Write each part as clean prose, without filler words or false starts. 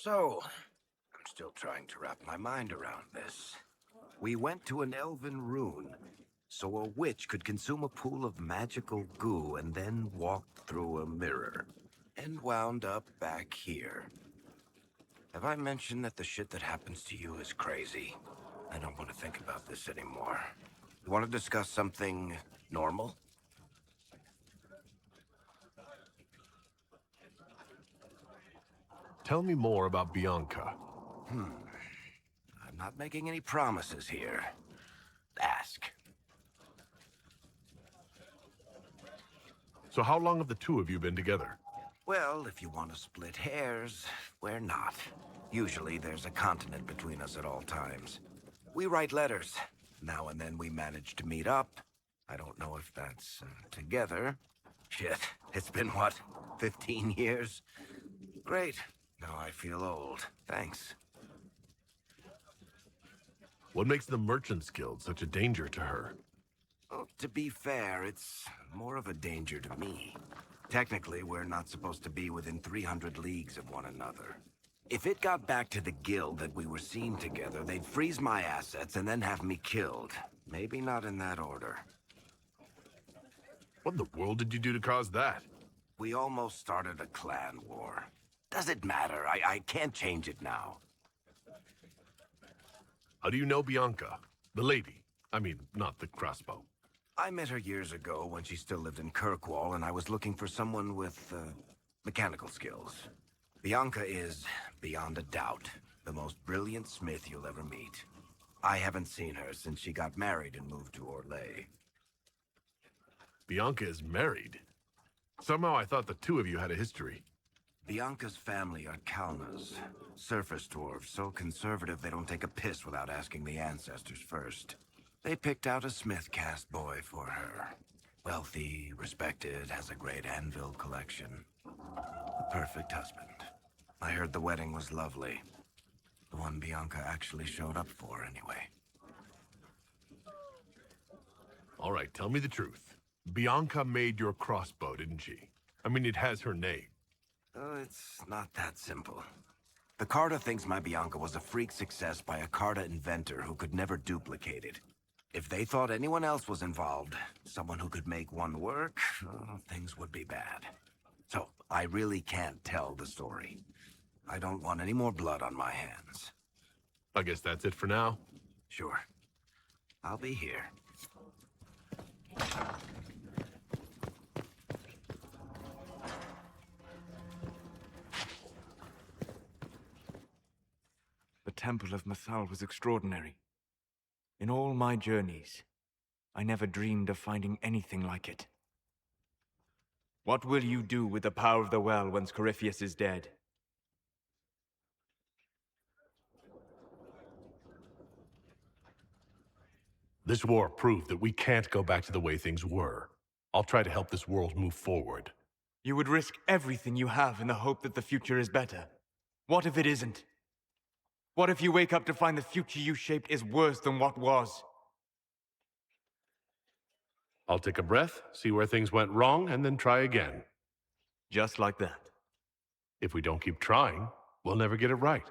So, I'm still trying to wrap my mind around this. We went to an elven rune, so a witch could consume a pool of magical goo and then walk through a mirror, and wound up back here. Have I mentioned that the shit that happens to you is crazy? I don't want to think about this anymore. You want to discuss something normal? Tell me more about Bianca. I'm not making any promises here. Ask. So how long have the two of you been together? Well, if you want to split hairs, we're not. Usually there's a continent between us at all times. We write letters. Now and then we manage to meet up. I don't know if that's together. Shit, it's been what, 15 years? Great. Now I feel old. Thanks. What makes the Merchants Guild such a danger to her? Well, to be fair, it's more of a danger to me. Technically, we're not supposed to be within 300 leagues of one another. If it got back to the guild that we were seen together, they'd freeze my assets and then have me killed. Maybe not in that order. What in the world did you do to cause that? We almost started a clan war. Does it matter? I can't change it now. How do you know Bianca? The lady. I mean, not the crossbow. I met her years ago when she still lived in Kirkwall, and I was looking for someone with, mechanical skills. Bianca is, beyond a doubt, the most brilliant smith you'll ever meet. I haven't seen her since she got married and moved to Orlais. Bianca is married. Somehow I thought the two of you had a history. Bianca's family are Kalnas, surface dwarves, so conservative they don't take a piss without asking the ancestors first. They picked out a smith caste boy for her. Wealthy, respected, has a great anvil collection. The perfect husband. I heard the wedding was lovely. The one Bianca actually showed up for, anyway. All right, tell me the truth. Bianca made your crossbow, didn't she? I mean, it has her name. It's not that simple. The Carta thinks my Bianca was a freak success by a Carta inventor who could never duplicate it. If they thought anyone else was involved, someone who could make one work, things would be bad. So, I really can't tell the story. I don't want any more blood on my hands. I guess that's it for now. Sure. I'll be here. The Temple of Mythal was extraordinary. In all my journeys, I never dreamed of finding anything like it. What will you do with the power of the well once Corypheus is dead? This war proved that we can't go back to the way things were. I'll try to help this world move forward. You would risk everything you have in the hope that the future is better. What if it isn't? What if you wake up to find the future you shaped is worse than what was? I'll take a breath, see where things went wrong, and then try again. Just like that. If we don't keep trying, we'll never get it right.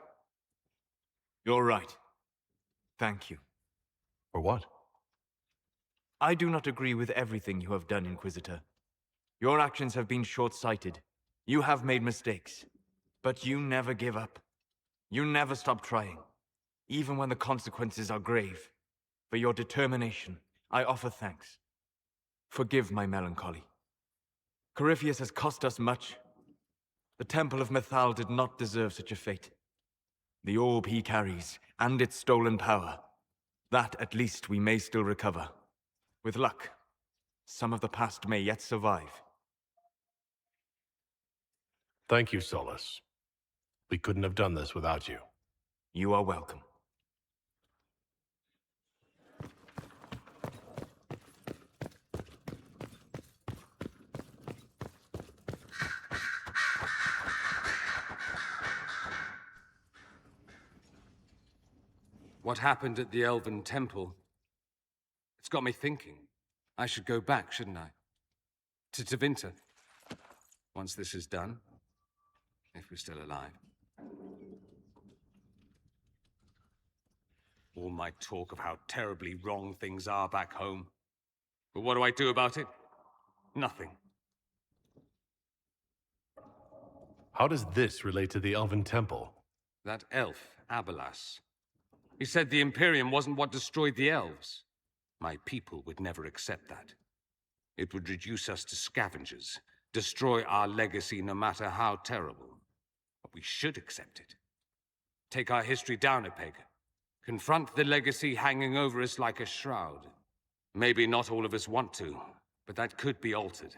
You're right. Thank you. Or what? I do not agree with everything you have done, Inquisitor. Your actions have been short-sighted. You have made mistakes. But you never give up. You never stop trying, even when the consequences are grave. For your determination, I offer thanks. Forgive my melancholy. Corypheus has cost us much. The Temple of Mythal did not deserve such a fate. The orb he carries, and its stolen power, that at least we may still recover. With luck, some of the past may yet survive. Thank you, Solus. We couldn't have done this without you. You are welcome. What happened at the Elven Temple? It's got me thinking. I should go back, shouldn't I? To Tevinter. Once this is done. If we're still alive. All my talk of how terribly wrong things are back home. But what do I do about it? Nothing. How does this relate to the Elven Temple? That elf, Abelas. He said the Imperium wasn't what destroyed the elves. My people would never accept that. It would reduce us to scavengers, destroy our legacy no matter how terrible. But we should accept it. Take our history down a peg. Confront the legacy hanging over us like a shroud. Maybe not all of us want to, but that could be altered.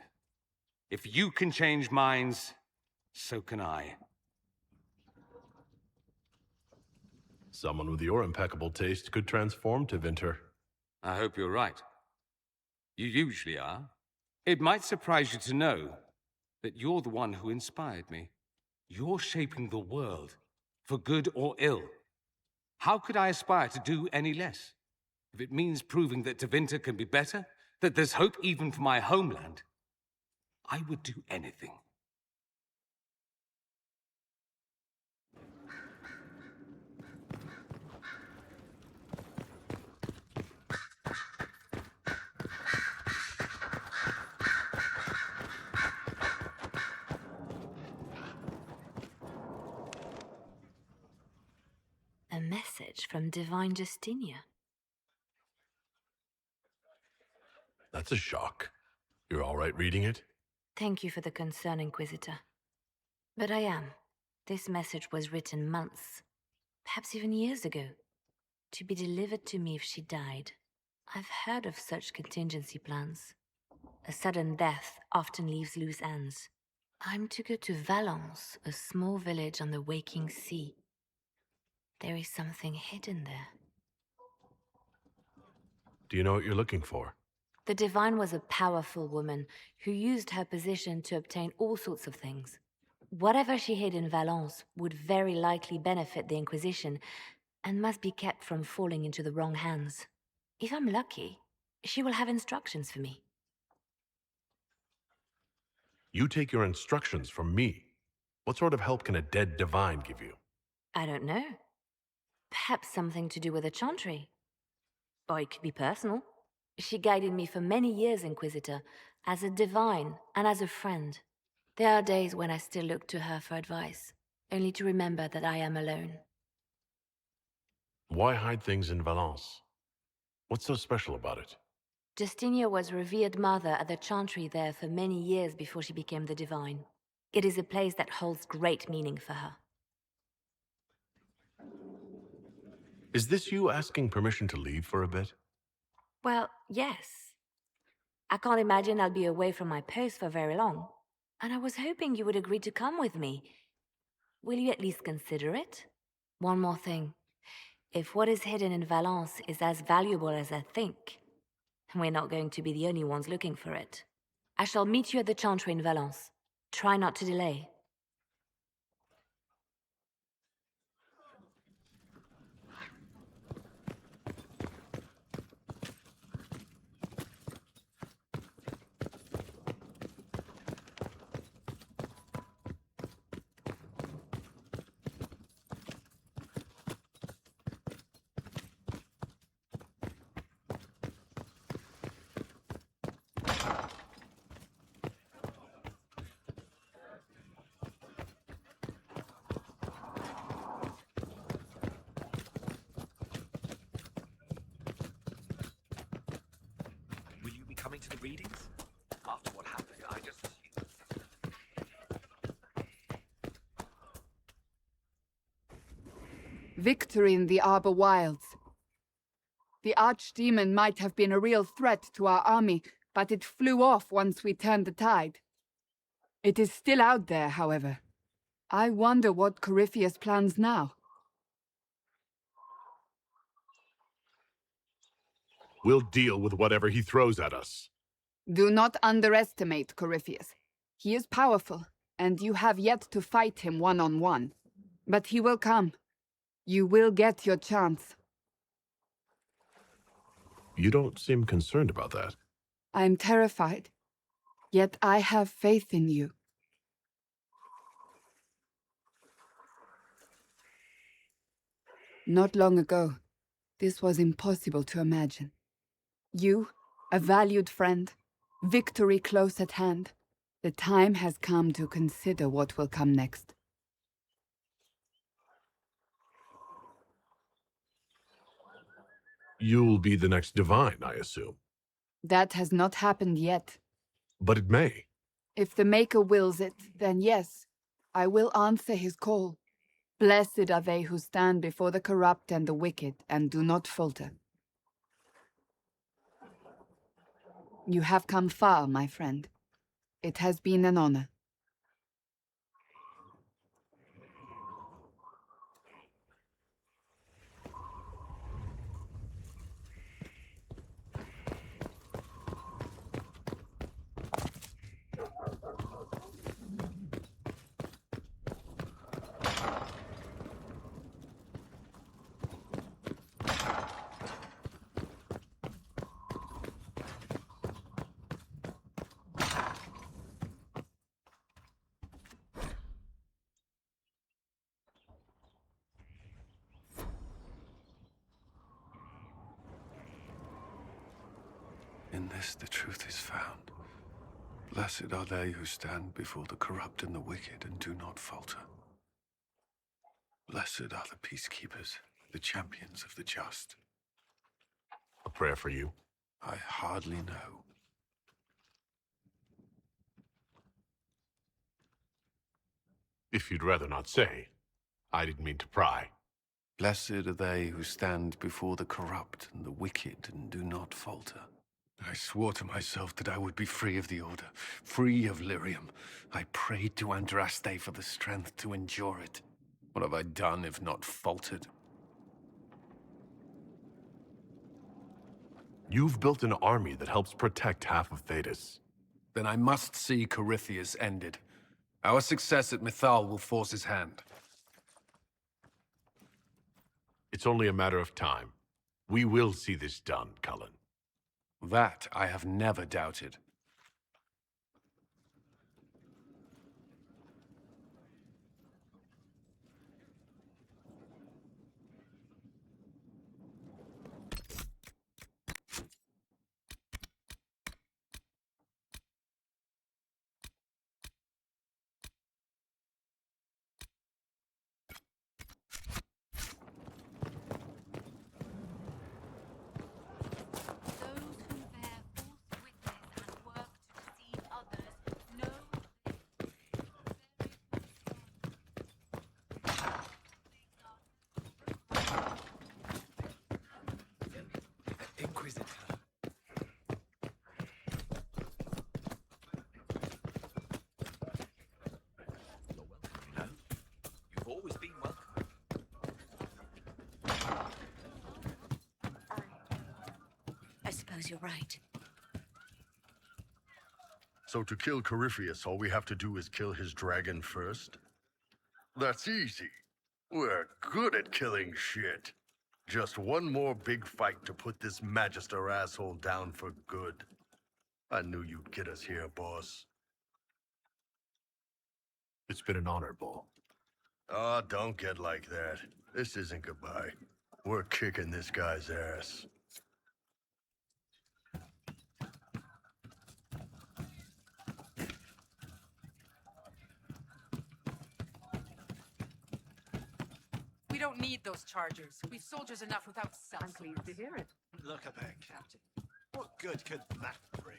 If you can change minds, so can I. Someone with your impeccable taste could transform to Vinter. I hope you're right. You usually are. It might surprise you to know that you're the one who inspired me. You're shaping the world, for good or ill. How could I aspire to do any less? If it means proving that Tevinter can be better, that there's hope even for my homeland, I would do anything. A message from Divine Justinia. That's a shock. You're all right reading it? Thank you for the concern, Inquisitor. But I am. This message was written months, perhaps even years ago, to be delivered to me if she died. I've heard of such contingency plans. A sudden death often leaves loose ends. I'm to go to Valence, a small village on the waking sea. There is something hidden there. Do you know what you're looking for? The Divine was a powerful woman who used her position to obtain all sorts of things. Whatever she hid in Valence would very likely benefit the Inquisition and must be kept from falling into the wrong hands. If I'm lucky, she will have instructions for me. You take your instructions from me. What sort of help can a dead divine give you? I don't know. Perhaps something to do with a chantry. Or it could be personal. She guided me for many years, Inquisitor, as a divine and as a friend. There are days when I still look to her for advice, only to remember that I am alone. Why hide things in Valence? What's so special about it? Justinia was revered mother at the chantry there for many years before she became the Divine. It is a place that holds great meaning for her. Is this you asking permission to leave for a bit? Well, yes. I can't imagine I'll be away from my post for very long. And I was hoping you would agree to come with me. Will you at least consider it? One more thing. If what is hidden in Valence is as valuable as I think, we're not going to be the only ones looking for it. I shall meet you at the chantry in Valence. Try not to delay. Will you be coming to the readings? After what happened, I just assumed. Victory in the Arbor Wilds. The Archdemon might have been a real threat to our army, but it flew off once we turned the tide. It is still out there, however. I wonder what Corypheus plans now. We'll deal with whatever he throws at us. Do not underestimate Corypheus. He is powerful, and you have yet to fight him one-on-one. But he will come. You will get your chance. You don't seem concerned about that. I'm terrified. Yet I have faith in you. Not long ago, this was impossible to imagine. You, a valued friend, victory close at hand. The time has come to consider what will come next. You'll be the next divine, I assume. That has not happened yet. But it may. If the Maker wills it, then yes, I will answer his call. Blessed are they who stand before the corrupt and the wicked, and do not falter. You have come far, my friend. It has been an honor. In this the truth is found. Blessed are they who stand before the corrupt and the wicked and do not falter. Blessed are the peacekeepers, the champions of the just. A prayer for you. I hardly know. If you'd rather not say. I didn't mean to pry. Blessed are they who stand before the corrupt and the wicked and do not falter. I swore to myself that I would be free of the Order, free of Lyrium. I prayed to Andraste for the strength to endure it. What have I done if not faltered? You've built an army that helps protect half of Thedas. Then I must see Corypheus ended. Our success at Mythal will force his hand. It's only a matter of time. We will see this done, Cullen. That I have never doubted. Inquisitor. You're welcome, you know. You've always been welcome. I suppose you're right. So to kill Corypheus, all we have to do is kill his dragon first? That's easy. We're good at killing shit. Just one more big fight to put this Magister asshole down for good. I knew you'd get us here, boss. It's been an honor, Bull. Ah, don't get like that. This isn't goodbye. We're kicking this guy's ass. We don't need those chargers. We've soldiers enough without cell I'm pleased to hear it. Look at that, Captain. What good could that bring?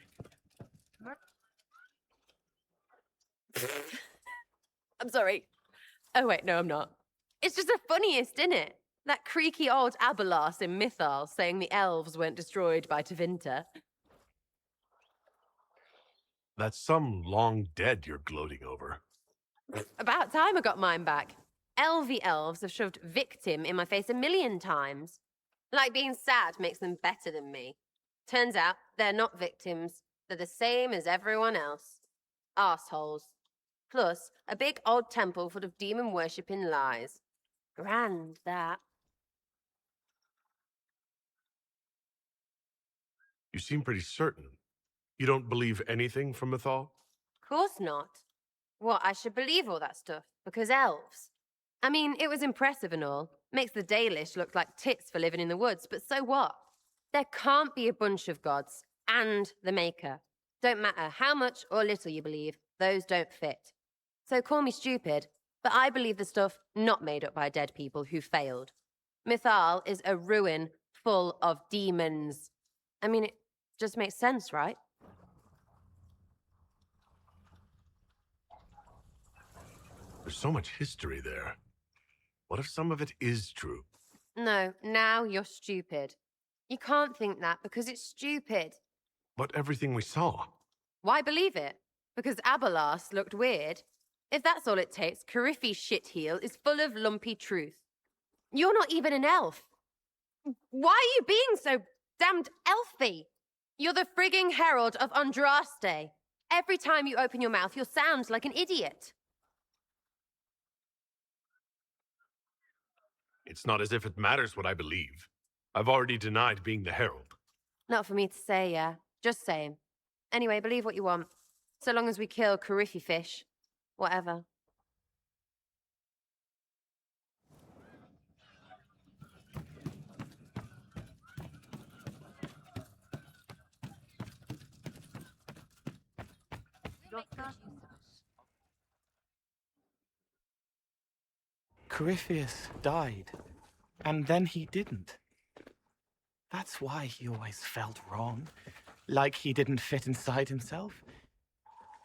I'm sorry. Oh, wait, no, I'm not. It's just the funniest, isn't it? That creaky old Abelas in Mythal saying the elves weren't destroyed by Tevinter. That's some long dead you're gloating over. About time I got mine back. Elvie elves have shoved victim in my face 1,000,000 times. Like being sad makes them better than me. Turns out they're not victims. They're the same as everyone else. Arseholes. Plus, a big old temple full of demon-worshipping lies. Grand, that. You seem pretty certain. You don't believe anything from Mythal? Course not. What, I should believe all that stuff? Because elves? I mean, it was impressive and all. Makes the Dalish look like tits for living in the woods, but so what? There can't be a bunch of gods and the Maker. Don't matter how much or little you believe, those don't fit. So call me stupid, but I believe the stuff not made up by dead people who failed. Mythal is a ruin full of demons. I mean, it just makes sense, right? There's so much history there. What if some of it is true? No, now you're stupid. You can't think that because it's stupid. But everything we saw. Why believe it? Because Abelas looked weird? If that's all it takes, Carifi's shitheel is full of lumpy truth. You're not even an elf. Why are you being so damned elfy? You're the frigging herald of Andraste. Every time you open your mouth, you'll sound like an idiot. It's not as if it matters what I believe. I've already denied being the herald. Not for me to say, yeah. Just saying. Anyway, believe what you want. So long as we kill Carifi fish. Whatever. Corypheus died, and then he didn't. That's why he always felt wrong, like he didn't fit inside himself.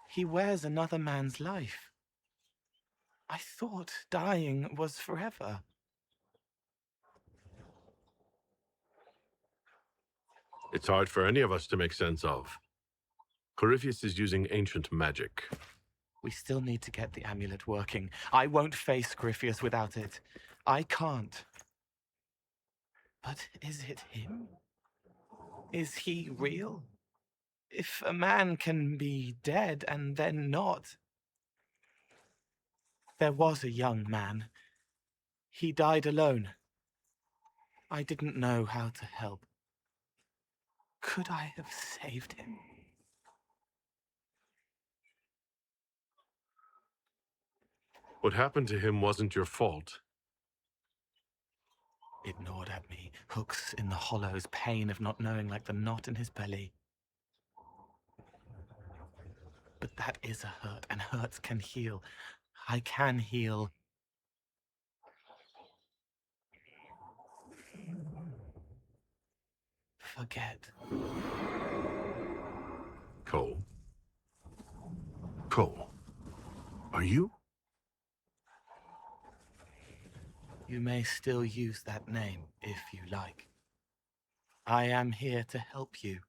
He wears another man's life. I thought dying was forever. It's hard for any of us to make sense of. Corypheus is using ancient magic. We still need to get the amulet working. I won't face Corypheus without it. I can't. But is it him? Is he real? If a man can be dead and then not. There was a young man. He died alone. I didn't know how to help. Could I have saved him? What happened to him wasn't your fault. It gnawed at me, hooks in the hollows, pain of not knowing like the knot in his belly. But that is a hurt, and hurts can heal. I can heal. Forget. Cole. Cole. Are you? You may still use that name, if you like. I am here to help you.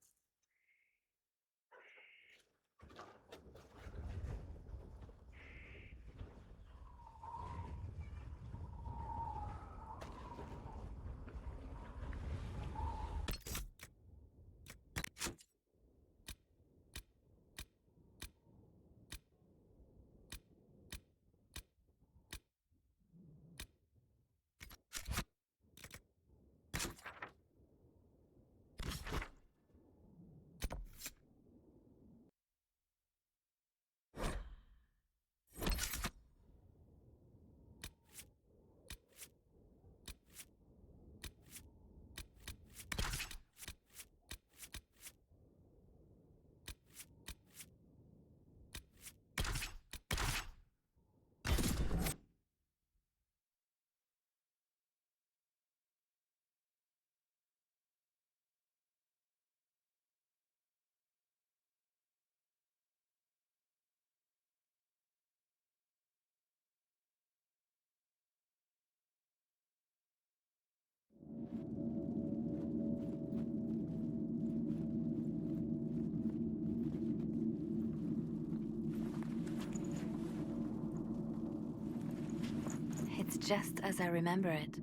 It's just as I remember it.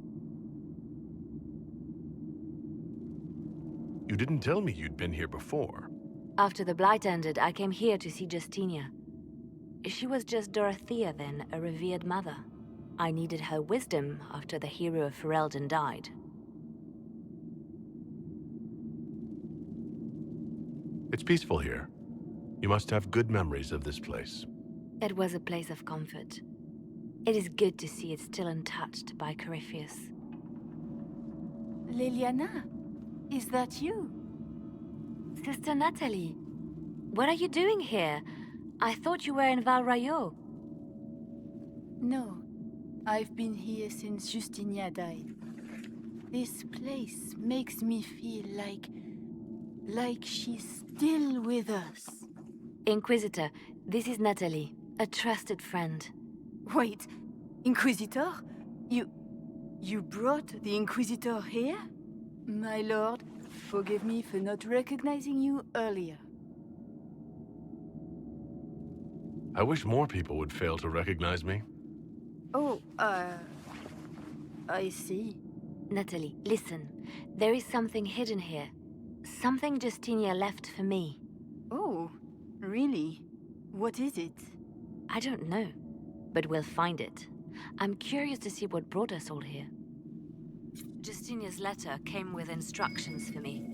You didn't tell me you'd been here before. After the Blight ended, I came here to see Justinia. She was just Dorothea then, a revered mother. I needed her wisdom after the hero of Ferelden died. It's peaceful here. You must have good memories of this place. It was a place of comfort. It is good to see it still untouched by Corypheus. Liliana, is that you? Sister Natalie, what are you doing here? I thought you were in Val Rayo. No, I've been here since Justinia died. This place makes me feel like she's still with us. Inquisitor, this is Natalie, a trusted friend. Wait, Inquisitor? You brought the Inquisitor here? My lord, forgive me for not recognizing you earlier. I wish more people would fail to recognize me. Oh, I see. Natalie, listen. There is something hidden here. Something Justinia left for me. Oh, really? What is it? I don't know, but we'll find it. I'm curious to see what brought us all here. Justinia's letter came with instructions for me.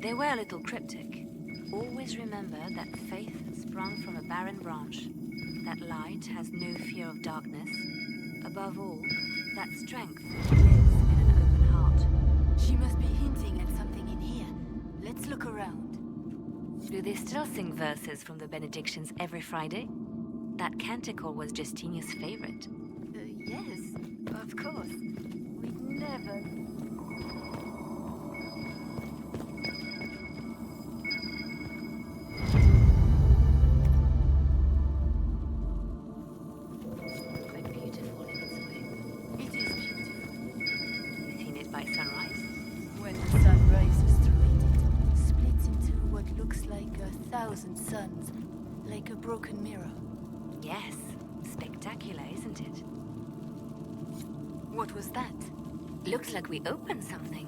They were a little cryptic. Always remember that faith sprung from a barren branch, that light has no fear of darkness. Above all, that strength lives in an open heart. She must be hinting at something in here. Let's look around. Do they still sing verses from the benedictions every Friday? That canticle was Justinia's favorite. Yes, of course. We'd never... Quite beautiful in its way. It is beautiful. You've seen it by sunrise? When the sun rises through it, splits into what looks like 1,000 suns, like a broken mirror. Yes. Spectacular, isn't it? What was that? Looks like we opened something.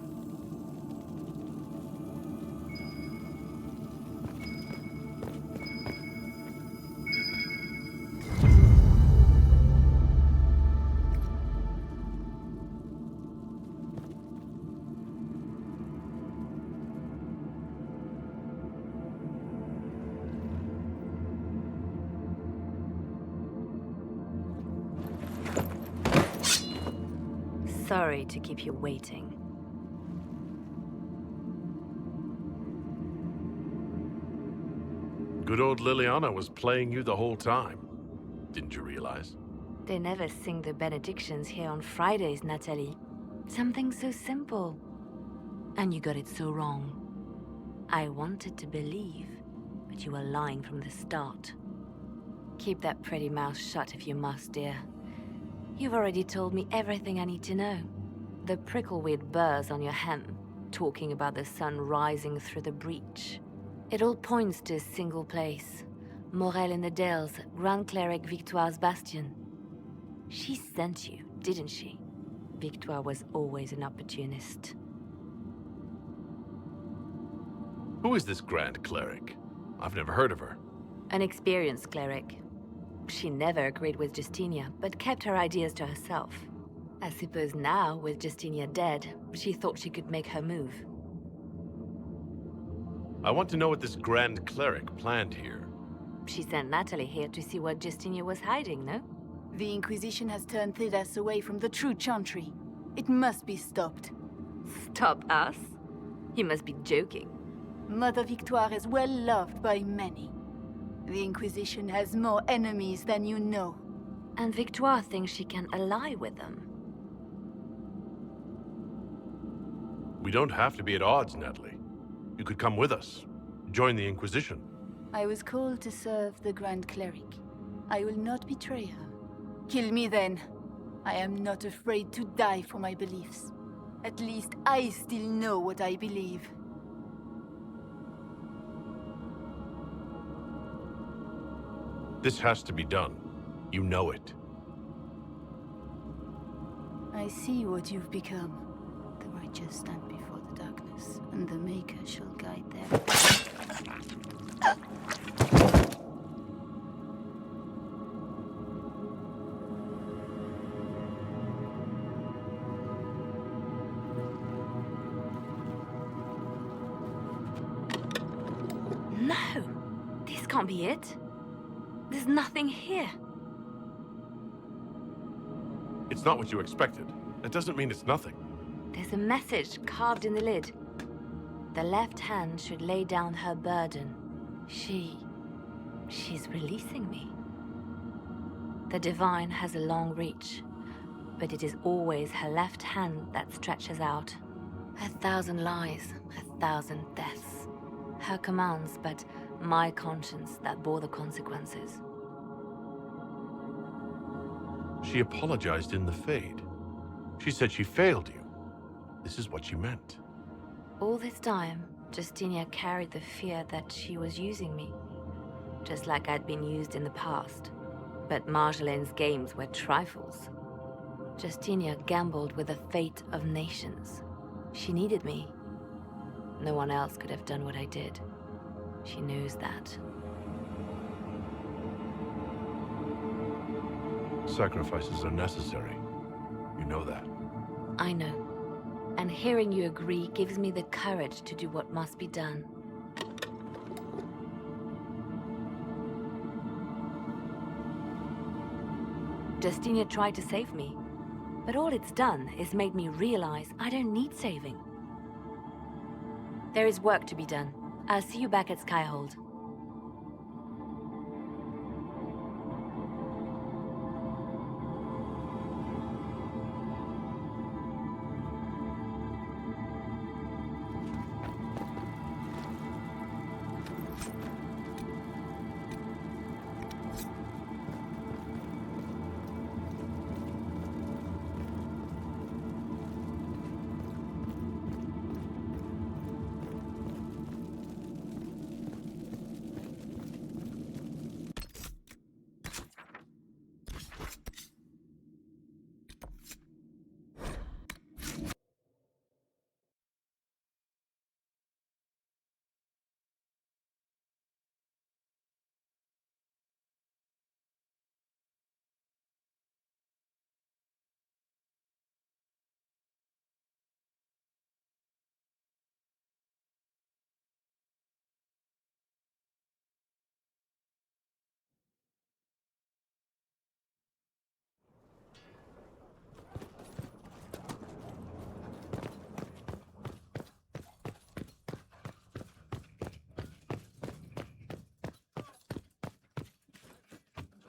Sorry to keep you waiting. Good old Liliana was playing you the whole time. Didn't you realize? They never sing the benedictions here on Fridays, Natalie. Something so simple. And you got it so wrong. I wanted to believe, but you were lying from the start. Keep that pretty mouth shut if you must, dear. You've already told me everything I need to know. The prickleweed burrs on your hem, talking about the sun rising through the breach. It all points to a single place. Morel in the Dales, Grand Cleric Victoire's bastion. She sent you, didn't she? Victoire was always an opportunist. Who is this Grand Cleric? I've never heard of her. An experienced cleric. She never agreed with Justinia, but kept her ideas to herself. I suppose now, with Justinia dead, she thought she could make her move. I want to know what this Grand Cleric planned here. She sent Natalie here to see what Justinia was hiding, no? The Inquisition has turned Thidas away from the true Chantry. It must be stopped. Stop us? You must be joking. Mother Victoire is well loved by many. The Inquisition has more enemies than you know. And Victoire thinks she can ally with them. We don't have to be at odds, Natalie. You could come with us. Join the Inquisition. I was called to serve the Grand Cleric. I will not betray her. Kill me then. I am not afraid to die for my beliefs. At least I still know what I believe. This has to be done. You know it. I see what you've become. The righteous stand before the darkness, and the Maker shall guide them. No! This can't be it. There's nothing here. It's not what you expected. That doesn't mean it's nothing. There's a message carved in the lid. The left hand should lay down her burden. She's releasing me. The divine has a long reach, but it is always her left hand that stretches out. 1,000 lies, 1,000 deaths. Her commands, but my conscience that bore the consequences. She apologized in the Fade. She said she failed you. This is what she meant. All this time, Justinia carried the fear that she was using me, just like I'd been used in the past. But Marjolaine's games were trifles. Justinia gambled with the fate of nations. She needed me. No one else could have done what I did. She knows that. Sacrifices are necessary. You know that. I know. And hearing you agree gives me the courage to do what must be done. Justinia tried to save me, but all it's done is made me realize I don't need saving. There is work to be done. I'll see you back at Skyhold.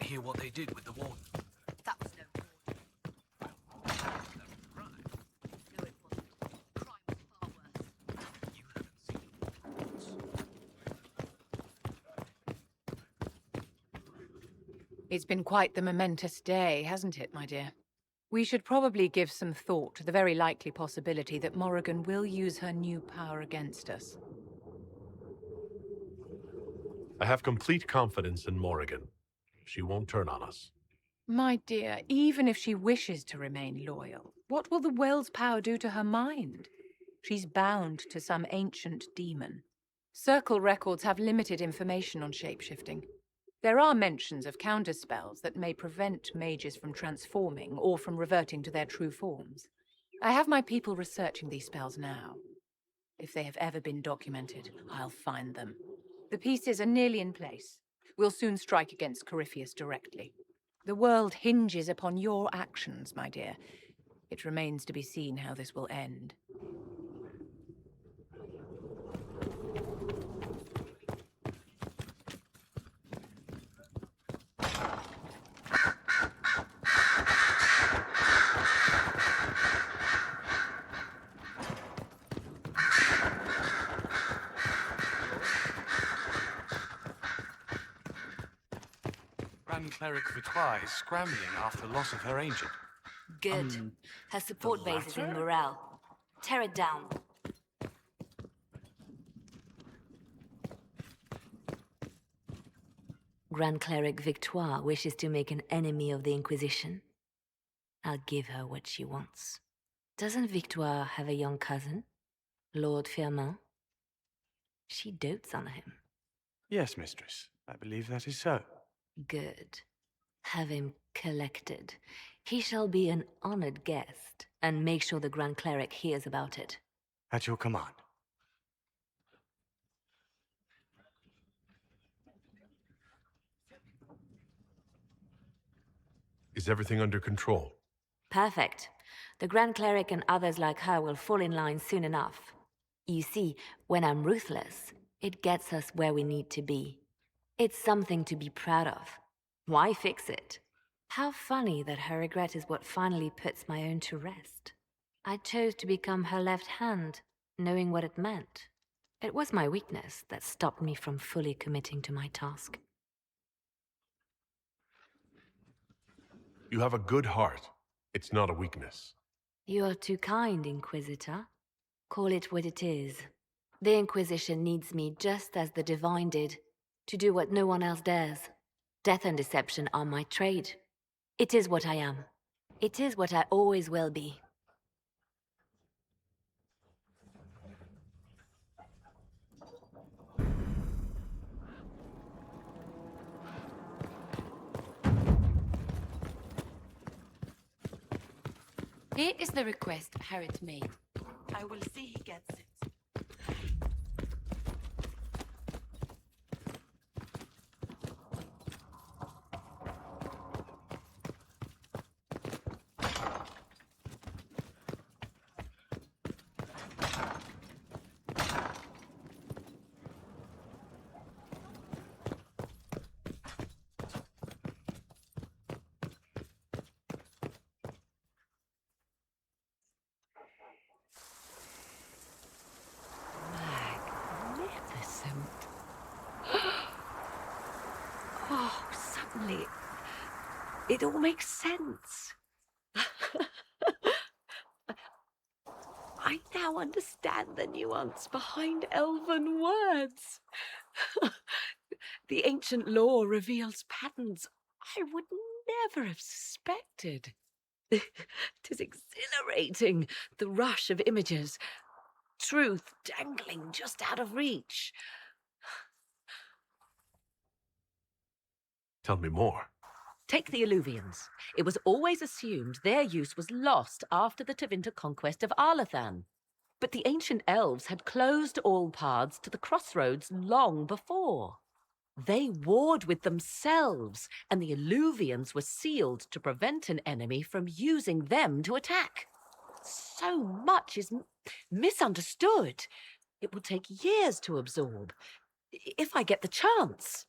Hear what they did with the wall. That was no crime. No, it wasn't. Crime was far worse. You haven't seen It's been quite the momentous day, hasn't it, my dear? We should probably give some thought to the very likely possibility that Morrigan will use her new power against us. I have complete confidence in Morrigan. She won't turn on us. My dear, even if she wishes to remain loyal, what will the Well's power do to her mind? She's bound to some ancient demon. Circle records have limited information on shapeshifting. There are mentions of counterspells that may prevent mages from transforming or from reverting to their true forms. I have my people researching these spells now. If they have ever been documented, I'll find them. The pieces are nearly in place. We'll soon strike against Corypheus directly. The world hinges upon your actions, my dear. It remains to be seen how this will end. Grand Cleric Victoire is scrambling after loss of her agent. Good. Her support base is in Morale. Tear it down. Grand Cleric Victoire wishes to make an enemy of the Inquisition. I'll give her what she wants. Doesn't Victoire have a young cousin? Lord Firmin? She dotes on him. Yes, mistress. I believe that is so. Good. Have him collected. He shall be an honored guest, and make sure the Grand Cleric hears about it. At your command. Is everything under control? Perfect. The Grand Cleric and others like her will fall in line soon enough. You see, when I'm ruthless, it gets us where we need to be. It's something to be proud of. Why fix it? How funny that her regret is what finally puts my own to rest. I chose to become her left hand, knowing what it meant. It was my weakness that stopped me from fully committing to my task. You have a good heart. It's not a weakness. You are too kind, Inquisitor. Call it what it is. The Inquisition needs me just as the Divine did, to do what no one else dares. Death and deception are my trade. It is what I am. It is what I always will be. Here is the request Harriet made. I will see he gets it. Oh, suddenly, it all makes sense. I now understand the nuance behind elven words. The ancient lore reveals patterns I would never have suspected. 'Tis exhilarating, the rush of images, truth dangling just out of reach. Tell me more. Take the Alluvians. It was always assumed their use was lost after the Tevinter conquest of Arlathan. But the ancient elves had closed all paths to the crossroads long before. They warred with themselves, and the Alluvians were sealed to prevent an enemy from using them to attack. So much is misunderstood. It will take years to absorb, if I get the chance.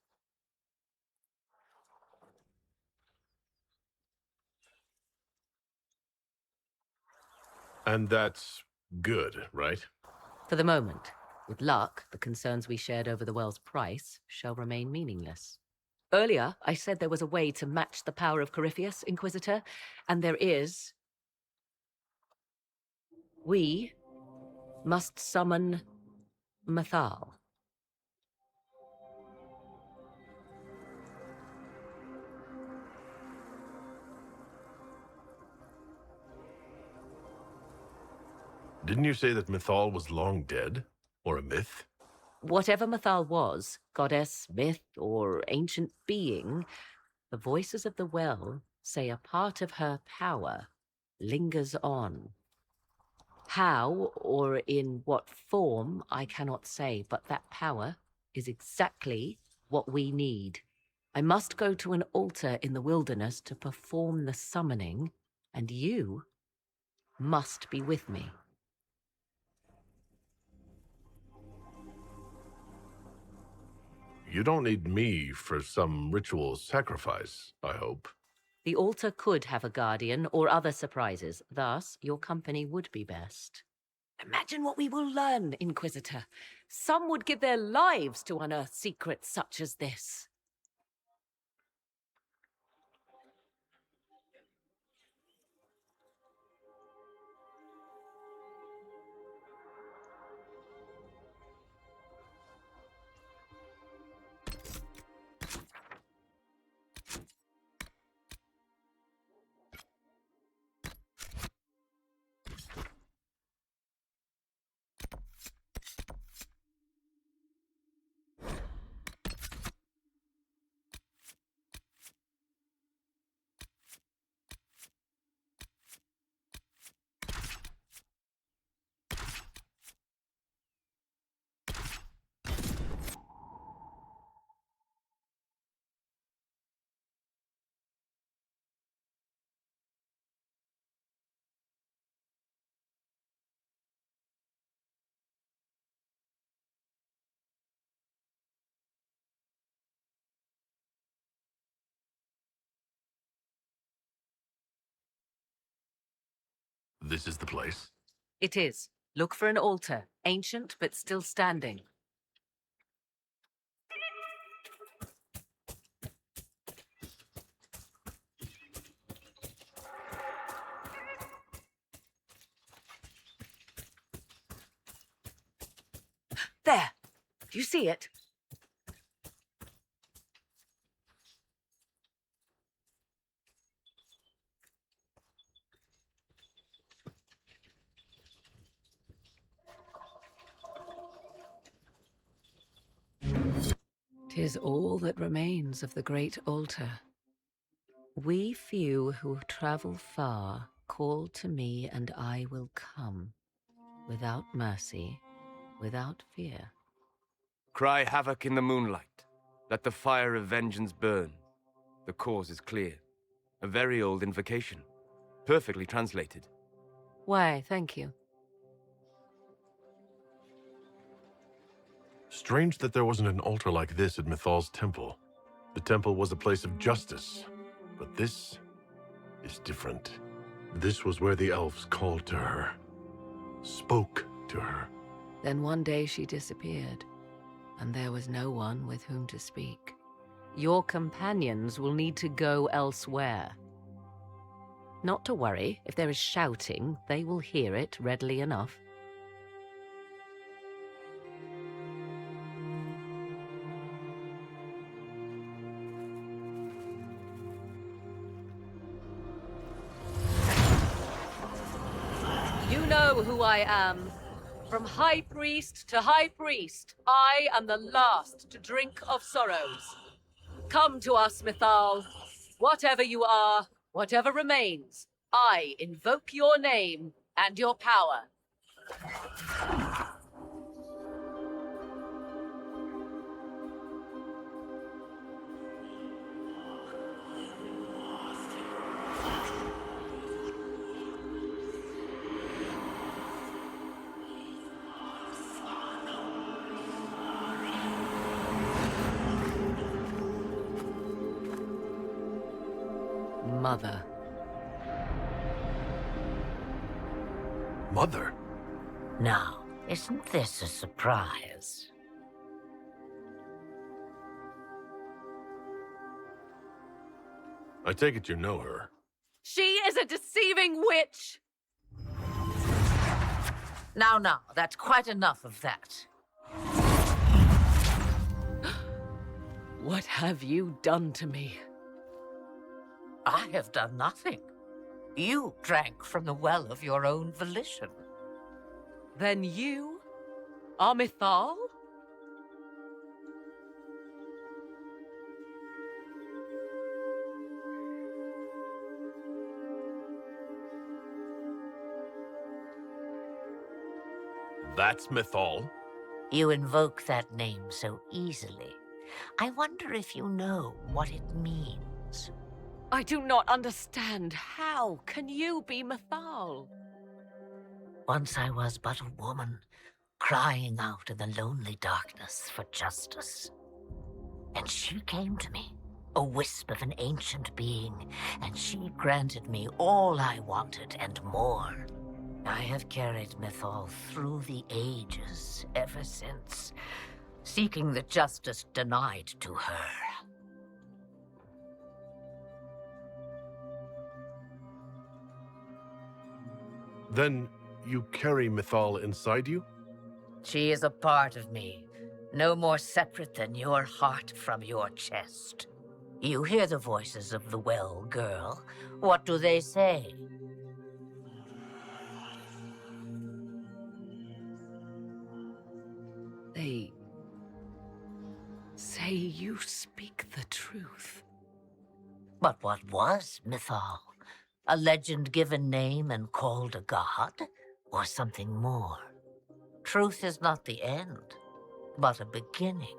And that's good, right? For the moment. With luck, the concerns we shared over the well's price shall remain meaningless. Earlier, I said there was a way to match the power of Corypheus, Inquisitor, and there is. We must summon Mythal. Didn't you say that Mythal was long dead? Or a myth? Whatever Mythal was, goddess, myth, or ancient being, the voices of the well say a part of her power lingers on. How, or in what form, I cannot say, but that power is exactly what we need. I must go to an altar in the wilderness to perform the summoning, and you must be with me. You don't need me for some ritual sacrifice, I hope. The altar could have a guardian or other surprises. Thus, your company would be best. Imagine what we will learn, Inquisitor. Some would give their lives to unearth secrets such as this. this is the place? It is. Look for an altar, ancient but still standing. There! Do you see it? "'Tis all that remains of the great altar. We few who travel far call to me, and I will come, without mercy, without fear." Cry havoc in the moonlight. Let the fire of vengeance burn. The cause is clear. A very old invocation. Perfectly translated. Why, thank you. Strange that there wasn't an altar like this at Mythal's temple. The temple was a place of justice, but this is different. This was where the elves called to her, spoke to her. Then one day she disappeared, and there was no one with whom to speak. Your companions will need to go elsewhere. Not to worry, if there is shouting, they will hear it readily enough. You know who I am. From high priest to high priest, I am the last to drink of sorrows. Come to us, Mythal. Whatever you are, whatever remains, I invoke your name and your power. Mother. Mother? Now, isn't this a surprise? I take it you know her. She is a deceiving witch! Now, that's quite enough of that. What have you done to me? I have done nothing. You drank from the well of your own volition. Then you are Mythal? That's Mythal? You invoke that name so easily. I wonder if you know what it means. I do not understand. How can you be Mythal? Once I was but a woman, crying out in the lonely darkness for justice. And she came to me, a wisp of an ancient being, and she granted me all I wanted and more. I have carried Mythal through the ages ever since, seeking the justice denied to her. Then you carry Mythal inside you? She is a part of me, no more separate than your heart from your chest. You hear the voices of the well, girl. What do they say? They say you speak the truth. But what was Mythal? A legend given name and called a god? Or something more? Truth is not the end, but a beginning.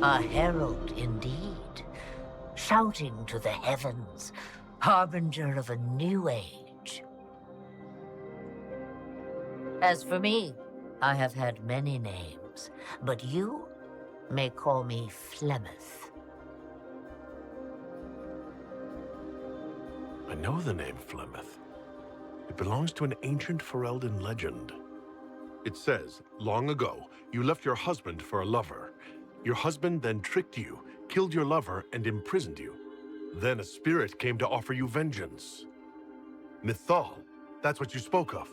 A herald indeed, shouting to the heavens, harbinger of a new age. As for me, I have had many names, but you may call me Flemeth. I know the name Flemeth. It belongs to an ancient Ferelden legend. It says, long ago, you left your husband for a lover. Your husband then tricked you, killed your lover, and imprisoned you. Then a spirit came to offer you vengeance. Mythal, that's what you spoke of.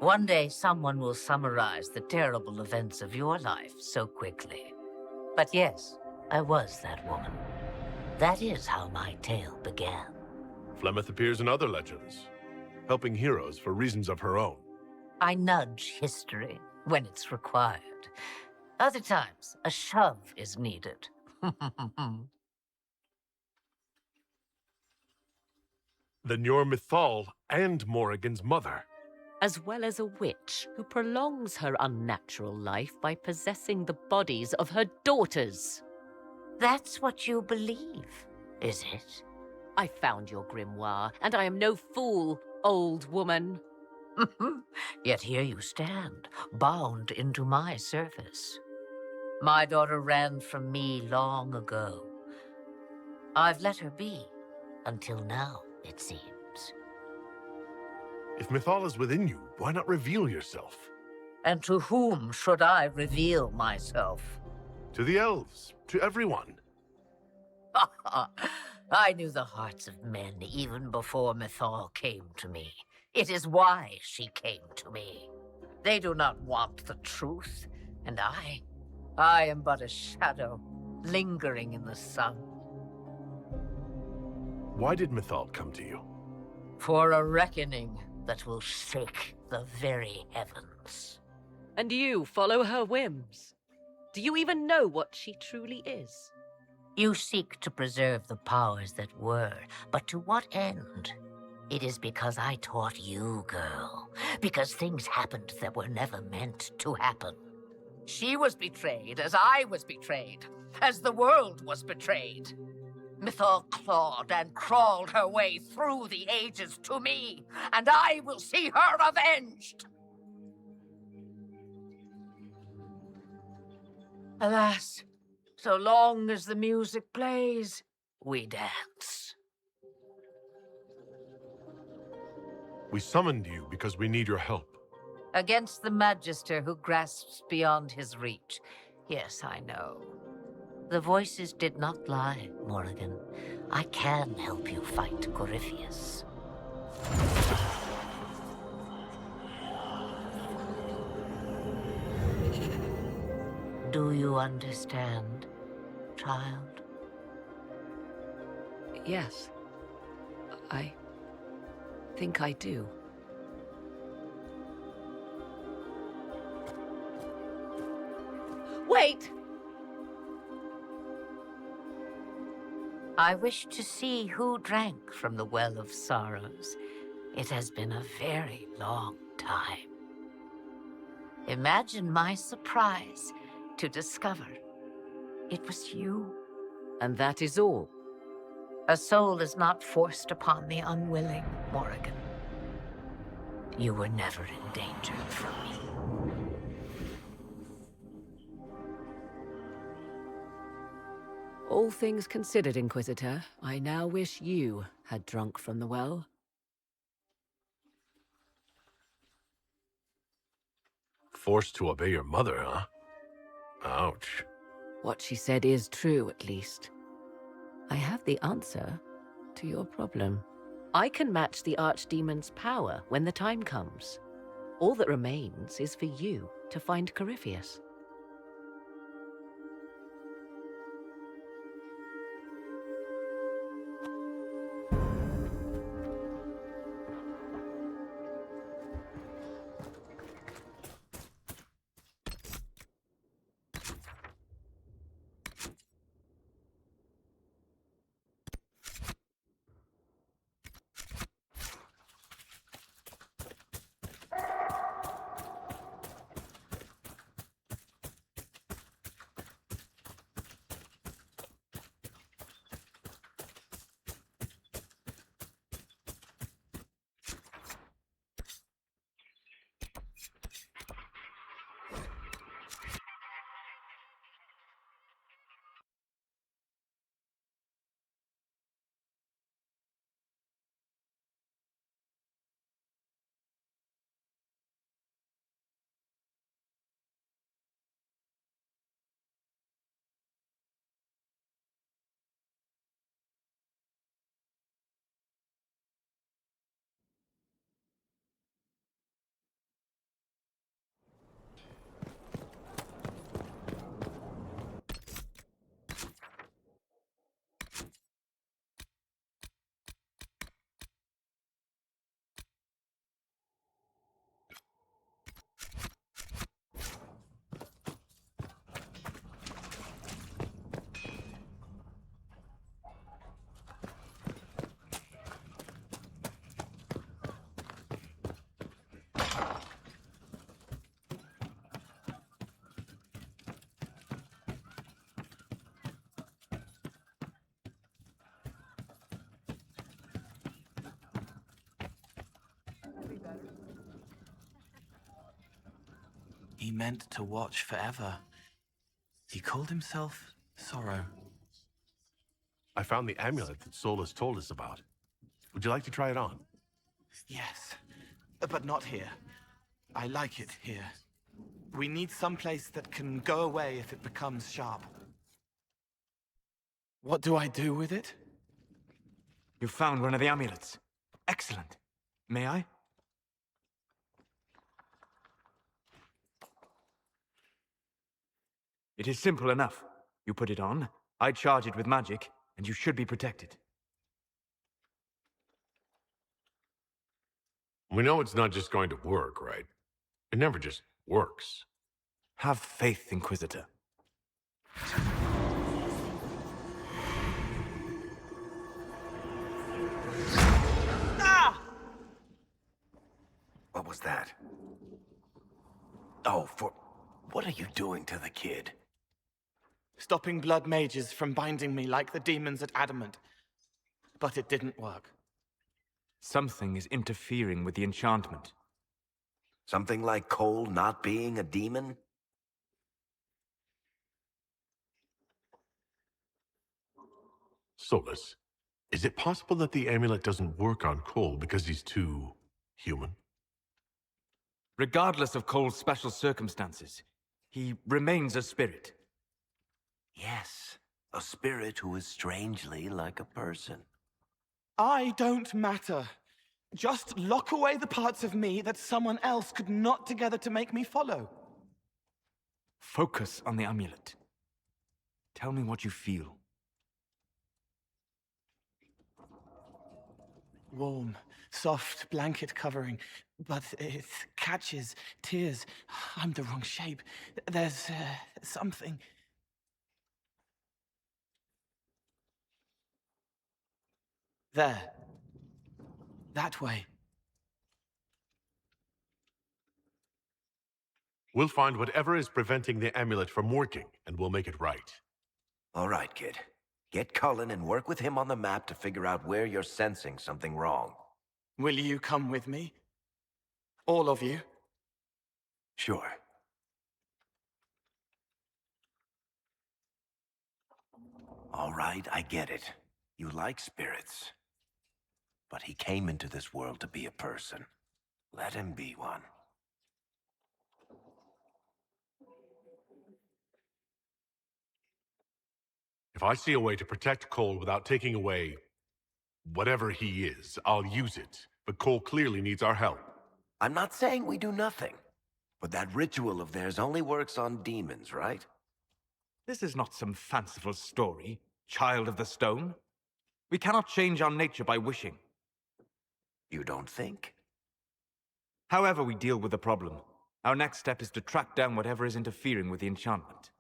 One day someone will summarize the terrible events of your life so quickly. But yes, I was that woman. That is how my tale began. Flemeth appears in other legends, helping heroes for reasons of her own. I nudge history when it's required. Other times, a shove is needed. Then you're Mythal and Morrigan's mother. As well as a witch who prolongs her unnatural life by possessing the bodies of her daughters. That's what you believe, is it? I found your grimoire, and I am no fool, old woman. Yet here you stand, bound into my service. My daughter ran from me long ago. I've let her be, until now, it seems. If Mythal is within you, why not reveal yourself? And to whom should I reveal myself? To the elves, to everyone. I knew the hearts of men even before Mythal came to me. It is why she came to me. They do not want the truth, and I am but a shadow, lingering in the sun. Why did Mythal come to you? For a reckoning that will shake the very heavens. And you follow her whims. Do you even know what she truly is? You seek to preserve the powers that were, but to what end? It is because I taught you, girl. Because things happened that were never meant to happen. She was betrayed as I was betrayed, as the world was betrayed. Mythal clawed and crawled her way through the ages to me, and I will see her avenged! Alas, so long as the music plays, we dance. We summoned you because we need your help. Against the Magister who grasps beyond his reach. Yes, I know. The voices did not lie, Morrigan. I can help you fight Corypheus. Do you understand, child? Yes. I think I do. Wait! I wish to see who drank from the Well of Sorrows. It has been a very long time. Imagine my surprise to discover it was you. And that is all? A soul is not forced upon the unwilling, Morrigan. You were never in danger from me. All things considered, Inquisitor, I now wish you had drunk from the well. Forced to obey your mother, huh? Ouch. What she said is true, at least. I have the answer to your problem. I can match the Archdemon's power when the time comes. All that remains is for you to find Corypheus. He meant to watch forever. He called himself Sorrow. I found the amulet that Solus told us about. Would you like to try it on? Yes, but not here. I like it here. We need someplace that can go away if it becomes sharp. What do I do with it? You found one of the amulets. Excellent. May I? It is simple enough. You put it on, I charge it with magic, and you should be protected. We know it's not just going to work, right? It never just works. Have faith, Inquisitor. Ah! What was that? Oh, what are you doing to the kid? Stopping blood mages from binding me like the demons at Adamant. But it didn't work. Something is interfering with the enchantment. Something like Cole not being a demon? Solus, is it possible that the amulet doesn't work on Cole because he's too human? Regardless of Cole's special circumstances, he remains a spirit. Yes, a spirit who is strangely like a person. I don't matter. Just lock away the parts of me that someone else could knot together to make me follow. Focus on the amulet. Tell me what you feel. Warm, soft blanket covering, but it catches tears. I'm the wrong shape. There's something. There. That way. We'll find whatever is preventing the amulet from working, and we'll make it right. All right, kid. Get Cullen and work with him on the map to figure out where you're sensing something wrong. Will you come with me? All of you? Sure. All right, I get it. You like spirits. But he came into this world to be a person. Let him be one. If I see a way to protect Cole without taking away whatever he is, I'll use it. But Cole clearly needs our help. I'm not saying we do nothing. But that ritual of theirs only works on demons, right? This is not some fanciful story, child of the stone. We cannot change our nature by wishing. You don't think? However we deal with the problem, our next step is to track down whatever is interfering with the enchantment.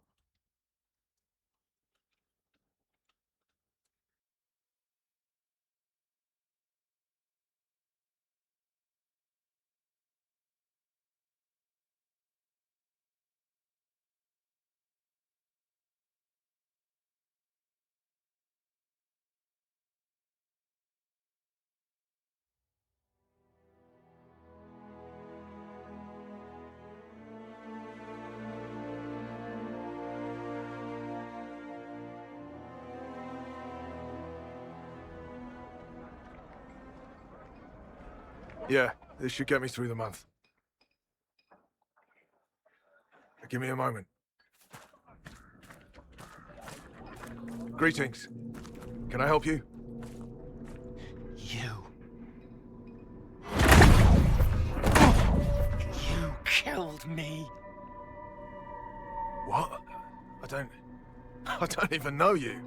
Yeah, this should get me through the month. Give me a moment. Greetings. Can I help you? You killed me. What? I don't even know you.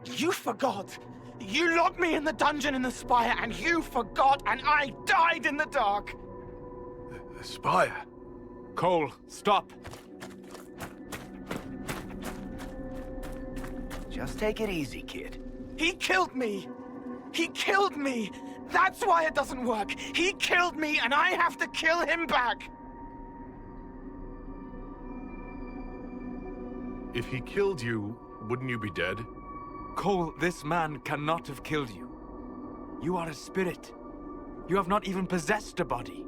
You forgot. You locked me in the dungeon in the spire, and you forgot, and I died in the dark. The spire? Cole, stop. Just take it easy, kid. He killed me. He killed me. That's why it doesn't work. He killed me, and I have to kill him back. If he killed you, wouldn't you be dead? Cole, this man cannot have killed you. You are a spirit. You have not even possessed a body.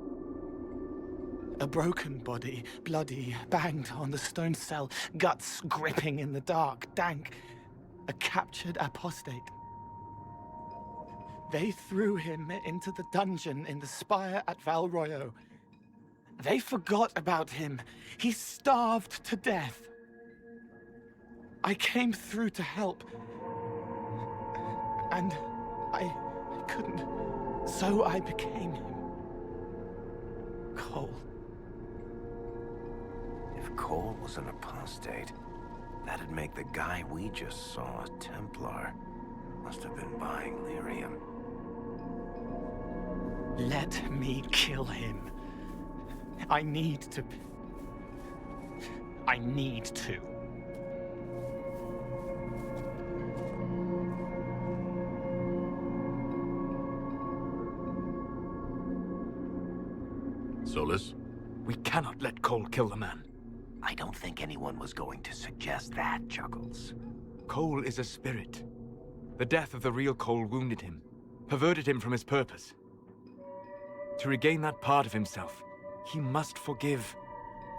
A broken body, bloody, banged on the stone cell, guts gripping in the dark, dank. A captured apostate. They threw him into the dungeon in the spire at Valroyo. They forgot about him. He starved to death. I came through to help. And I couldn't. So I became him. Cole. If Cole was an apostate, that'd make the guy we just saw a Templar. Must have been buying lyrium. Let me kill him. I need to. Solus? We cannot let Cole kill the man. I don't think anyone was going to suggest that, Chuckles. Cole is a spirit. The death of the real Cole wounded him, perverted him from his purpose. To regain that part of himself, he must forgive.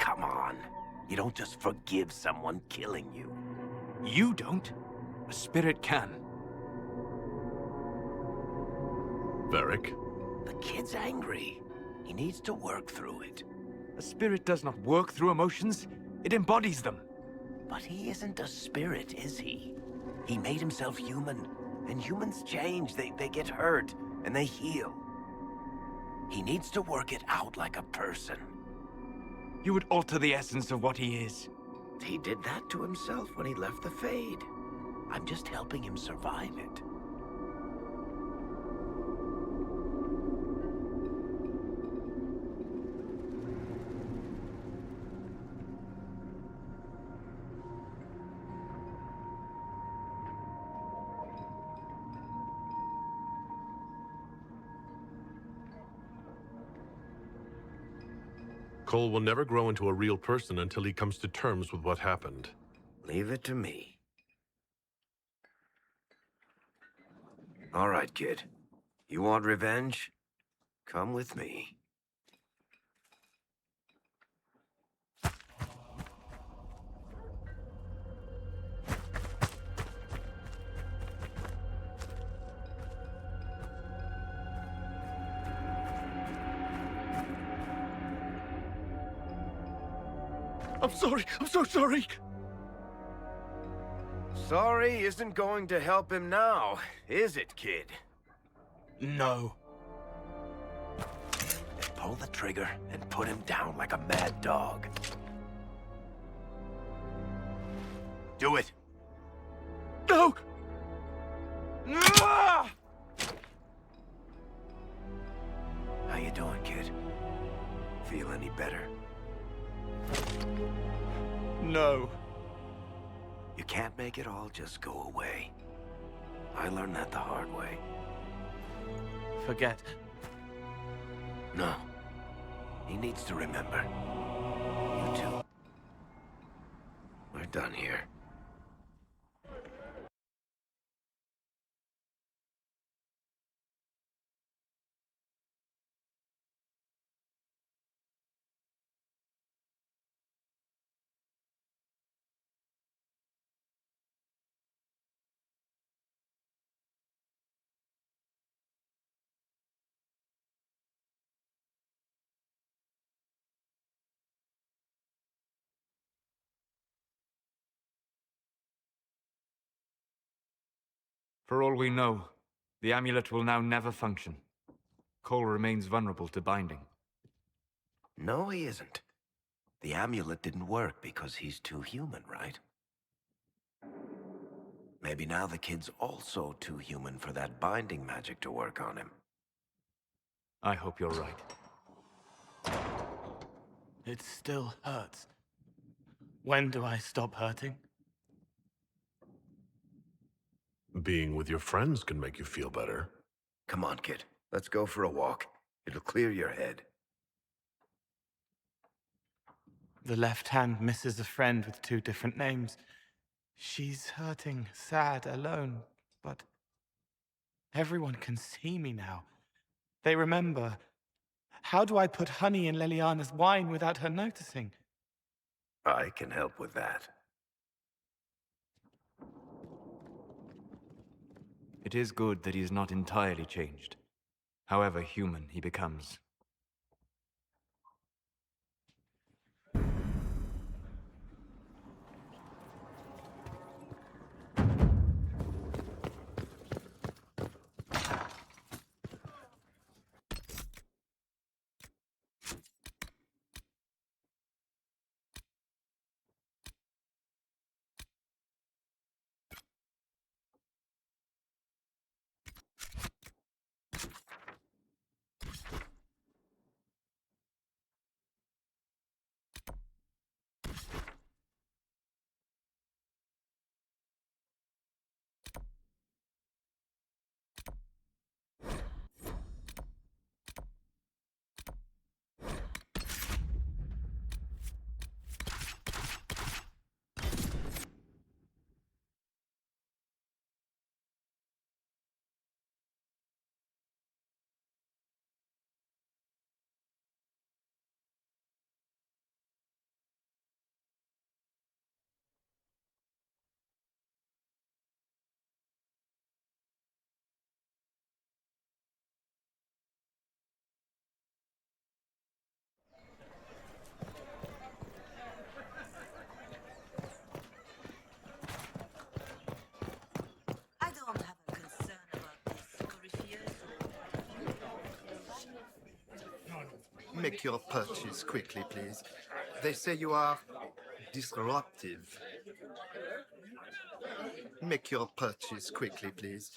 Come on. You don't just forgive someone killing you. You don't. A spirit can. Varric? The kid's angry. He needs to work through it. A spirit does not work through emotions. It embodies them. But he isn't a spirit, is he? He made himself human. And humans change. They get hurt. And they heal. He needs to work it out like a person. You would alter the essence of what he is. He did that to himself when he left the Fade. I'm just helping him survive it. Cole will never grow into a real person until he comes to terms with what happened. Leave it to me. All right, kid. You want revenge? Come with me. I'm sorry. I'm so sorry. Sorry isn't going to help him now, is it, kid? No. Pull the trigger and put him down like a mad dog. Do it. No! How you doing, kid? Feel any better? No. You can't make it all just go away. I learned that the hard way. Forget. No. He needs to remember. You too. We're done here. For all we know, the amulet will now never function. Cole remains vulnerable to binding. No, he isn't. The amulet didn't work because he's too human, right? Maybe now the kid's also too human for that binding magic to work on him. I hope you're right. It still hurts. When do I stop hurting? Being with your friends can make you feel better. Come on, kid. Let's go for a walk. It'll clear your head. The left hand misses a friend with 2 different names. She's hurting, sad, alone, but everyone can see me now. They remember How do I put honey in Leliana's wine without her noticing? I can help with that. It is good that he is not entirely changed, however human he becomes. I don't have a concern about this, Corypheus. Make your purchase quickly, please. They say you are disruptive. Make your purchase quickly, please.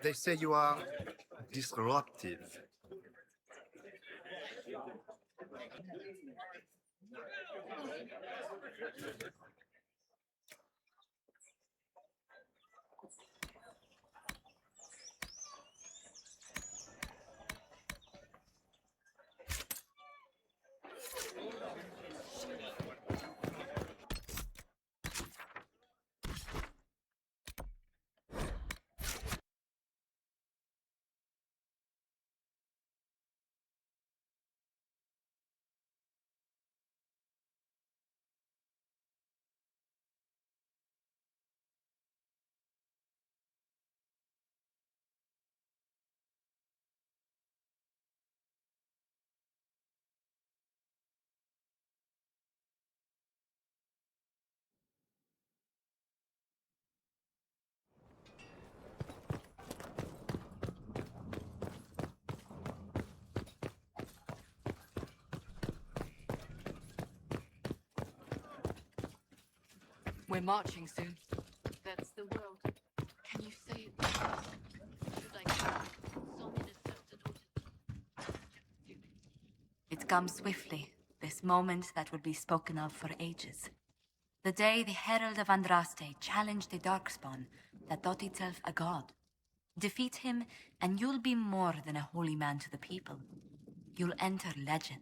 They say you are disruptive. We're marching soon. That's the world. Can you say it? Should I so many It comes swiftly, this moment that will be spoken of for ages. The day the Herald of Andraste challenged the Darkspawn that thought itself a god. Defeat him, and you'll be more than a holy man to the people. You'll enter legend.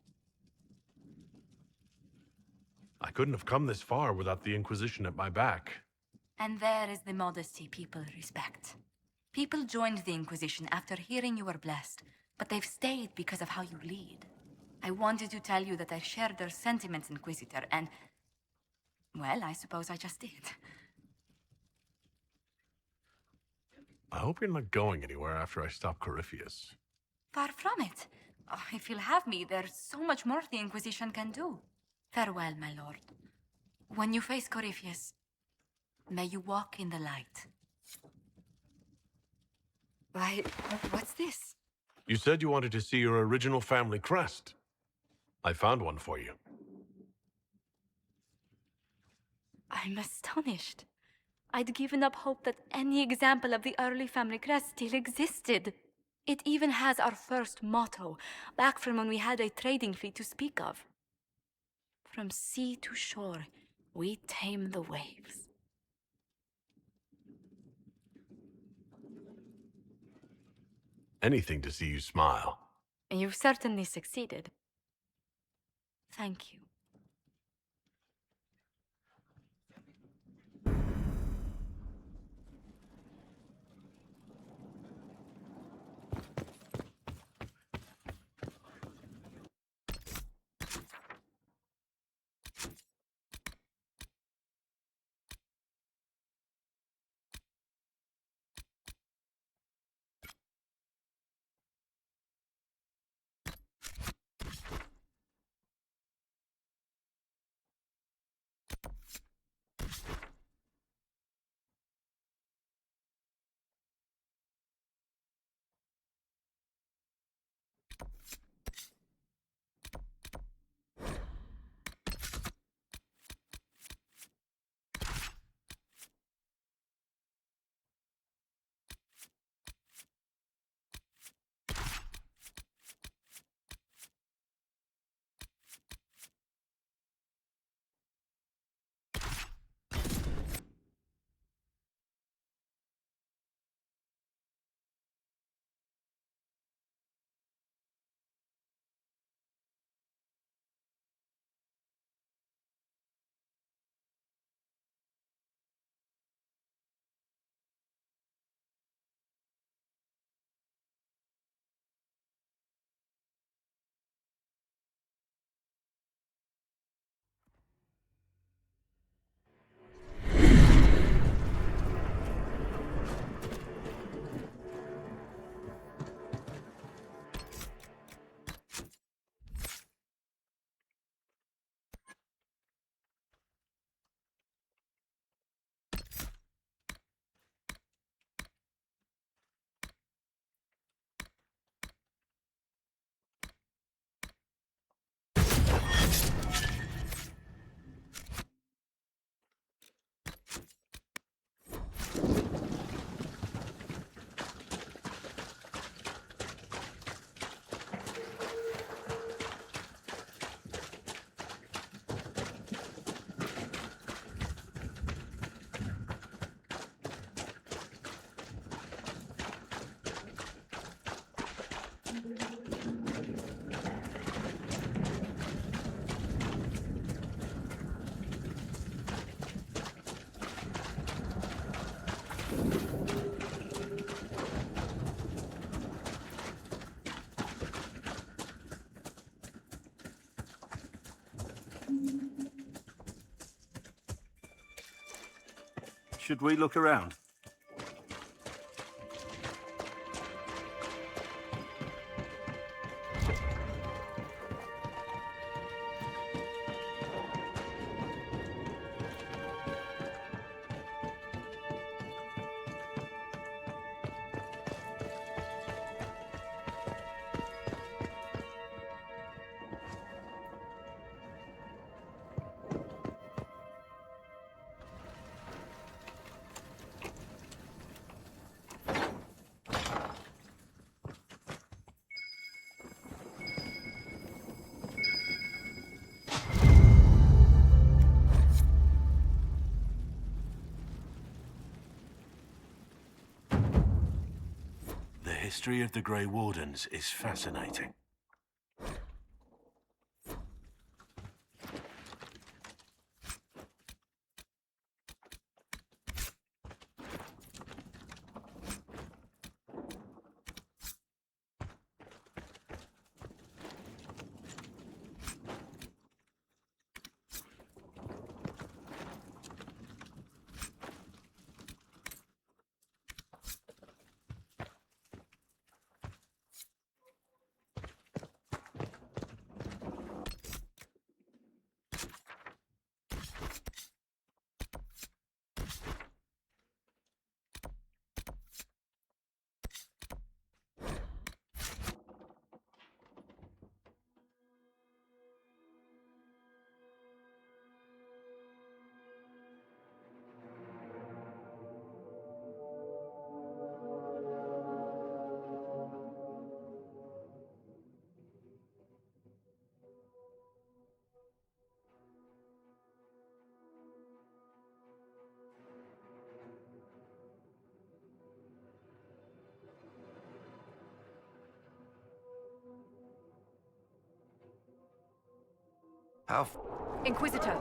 I couldn't have come this far without the Inquisition at my back. And there is the modesty people respect. People joined the Inquisition after hearing you were blessed, but they've stayed because of how you lead. I wanted to tell you that I shared their sentiments, Inquisitor, and... well, I suppose I just did. I hope you're not going anywhere after I stop Corypheus. Far from it. Oh, if you'll have me, there's so much more the Inquisition can do. Farewell, my lord. When you face Corypheus, may you walk in the light. Why, what's this? You said you wanted to see your original family crest. I found one for you. I'm astonished. I'd given up hope that any example of the early family crest still existed. It even has our first motto, back from when we had a trading fleet to speak of. From sea to shore, we tame the waves. Anything to see you smile. You've certainly succeeded. Thank you. Should we look around? The history of the Grey Wardens is fascinating. Inquisitor.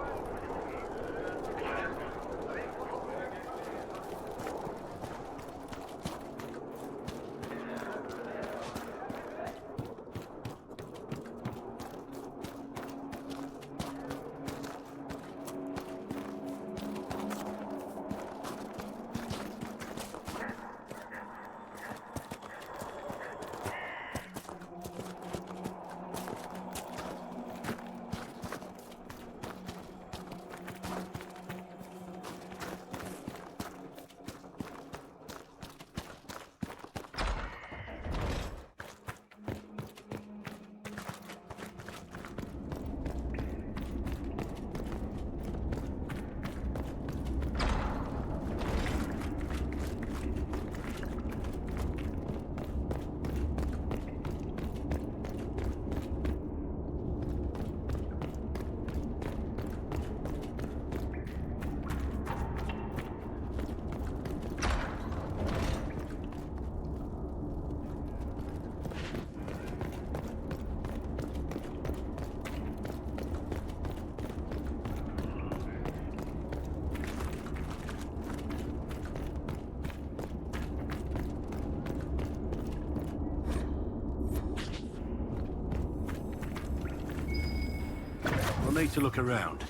We'll need to look around.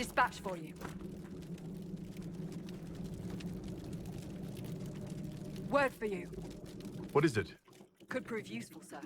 Dispatch for you. Word for you. What is it? Could prove useful, sir.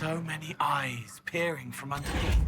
So many eyes peering from underneath.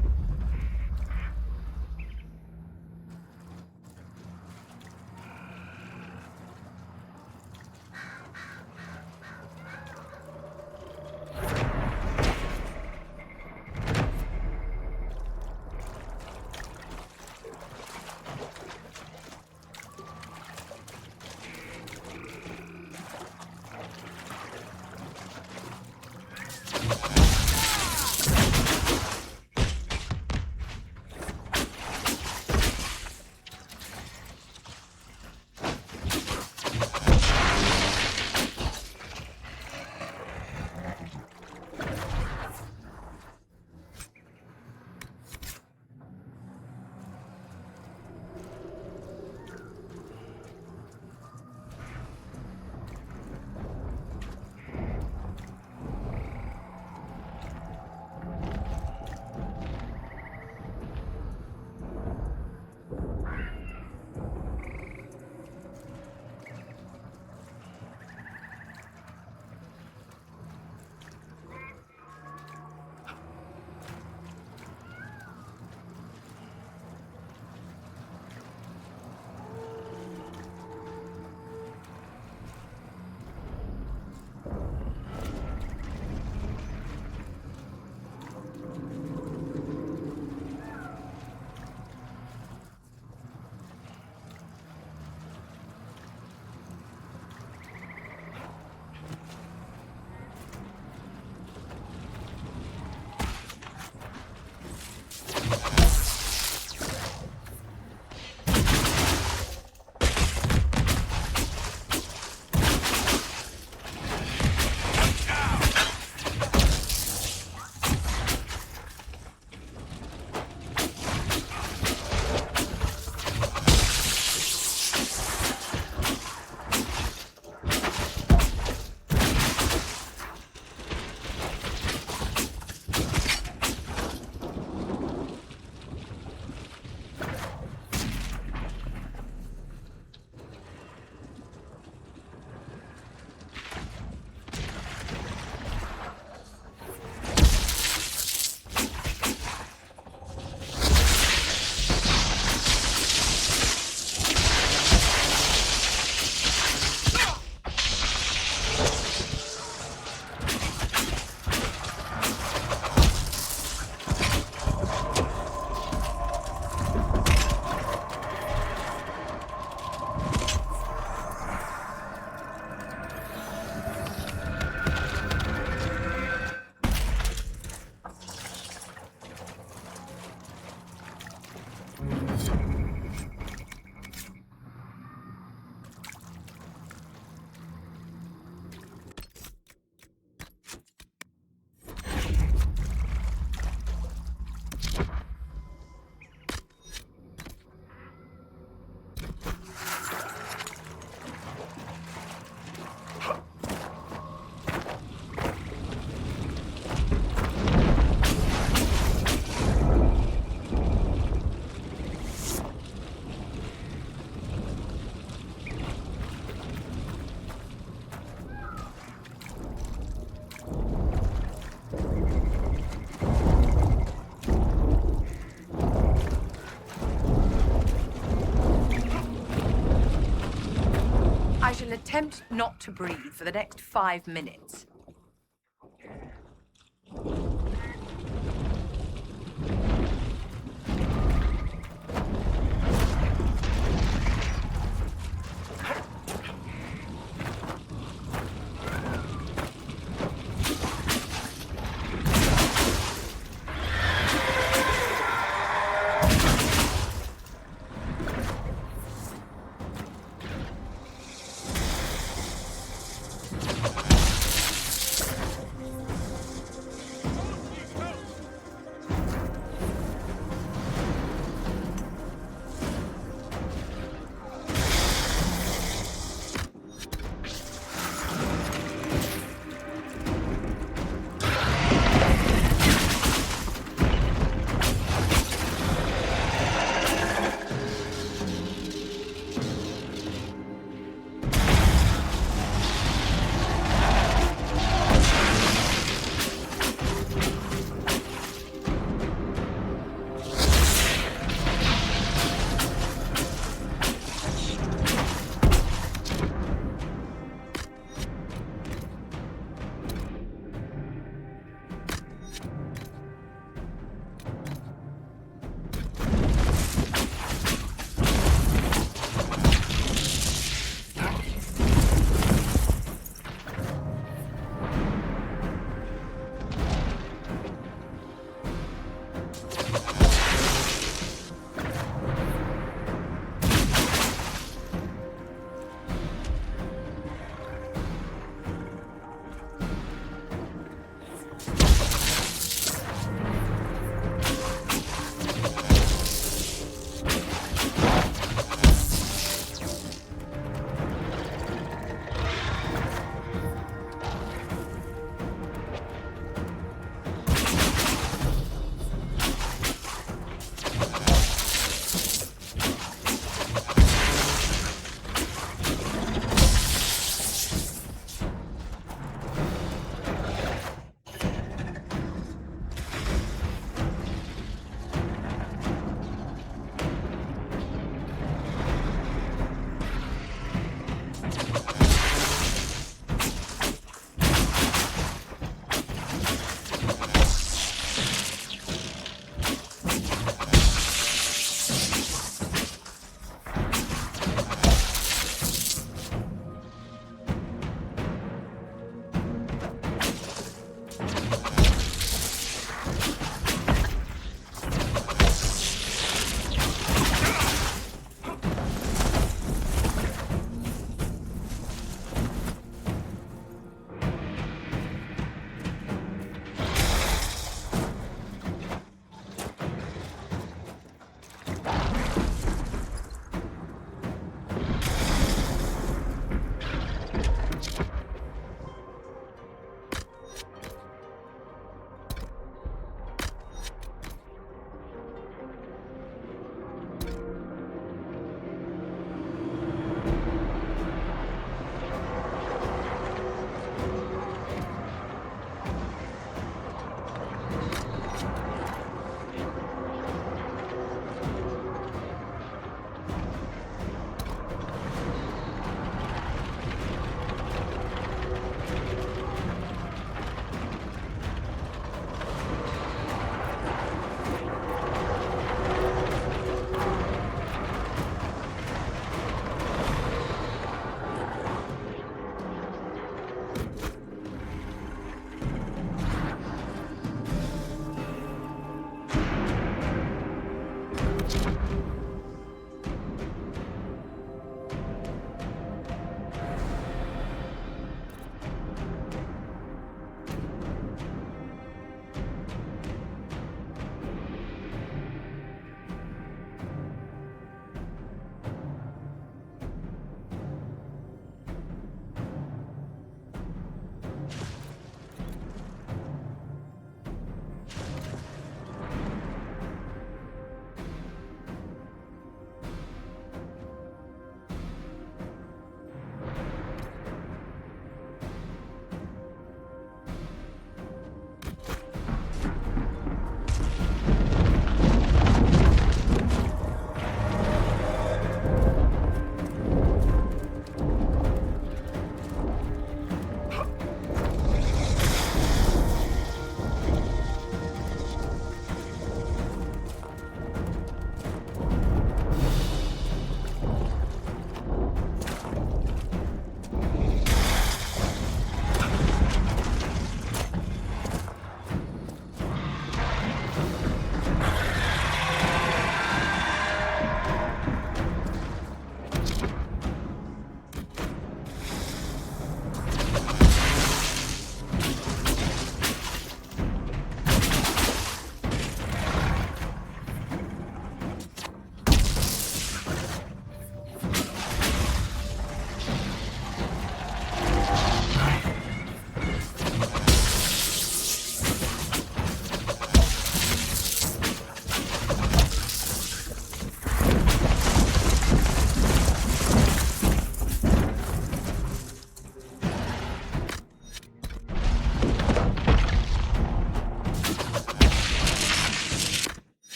attempt not to breathe for the next 5 minutes.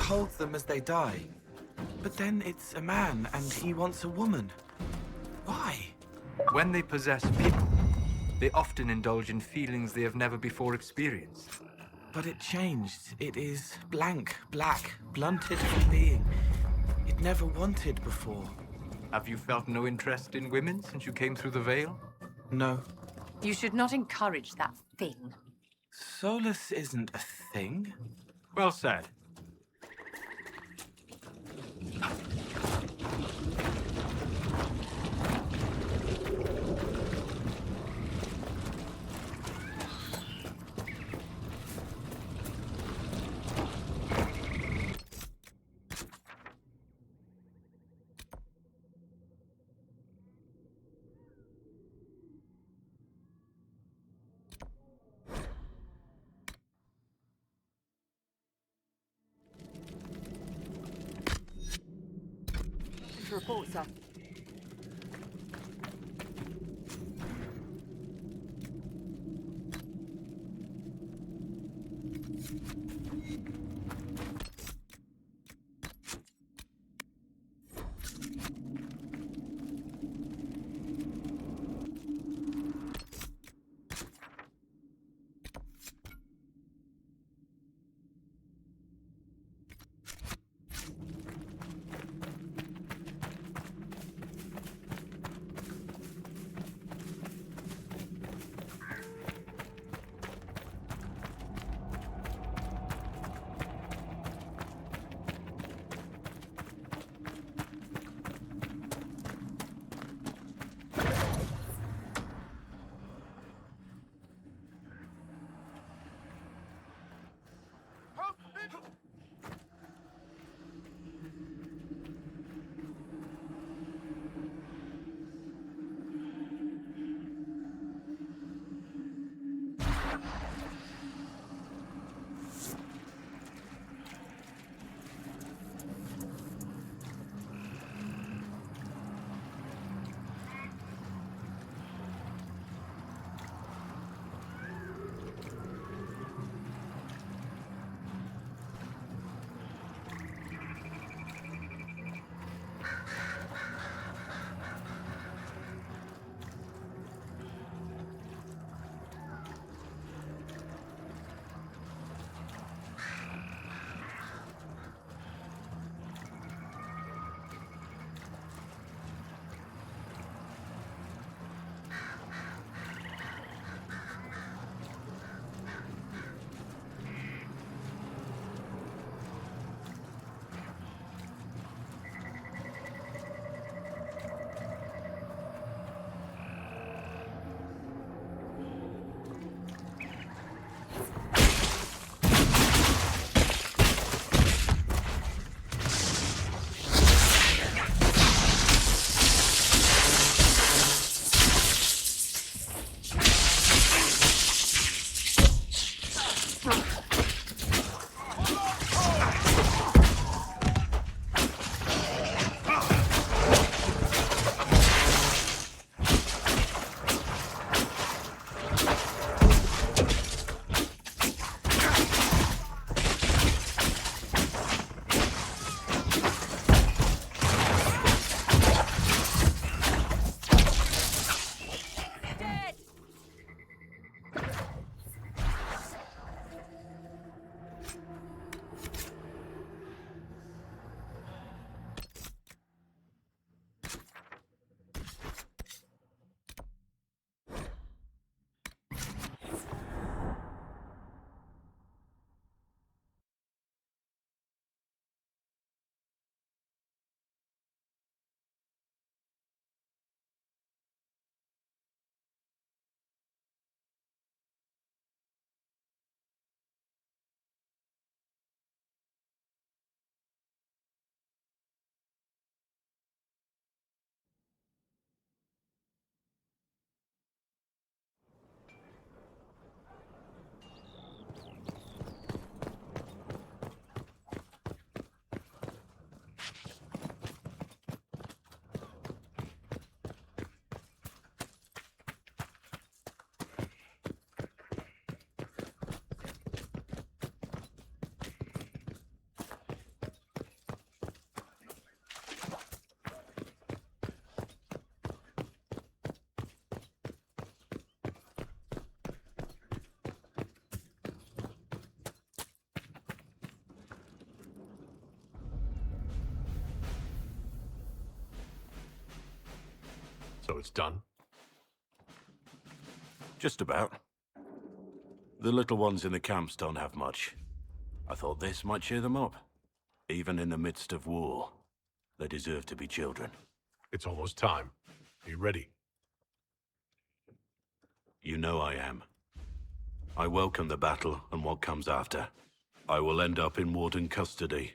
holds them as they die. But then it's a man, and he wants a woman. Why? When they possess people, they often indulge in feelings they have never before experienced. But it changed. It is blank, black, blunted from being. It never wanted before. Have you felt no interest in women since you came through the Veil? No. You should not encourage that thing. Solace isn't a thing. Well said. Report, sir. So it's done? Just about. The little ones in the camps don't have much. I thought this might cheer them up. Even in the midst of war, they deserve to be children. It's almost time. Are you ready? You know I am. I welcome the battle and what comes after. I will end up in Warden custody.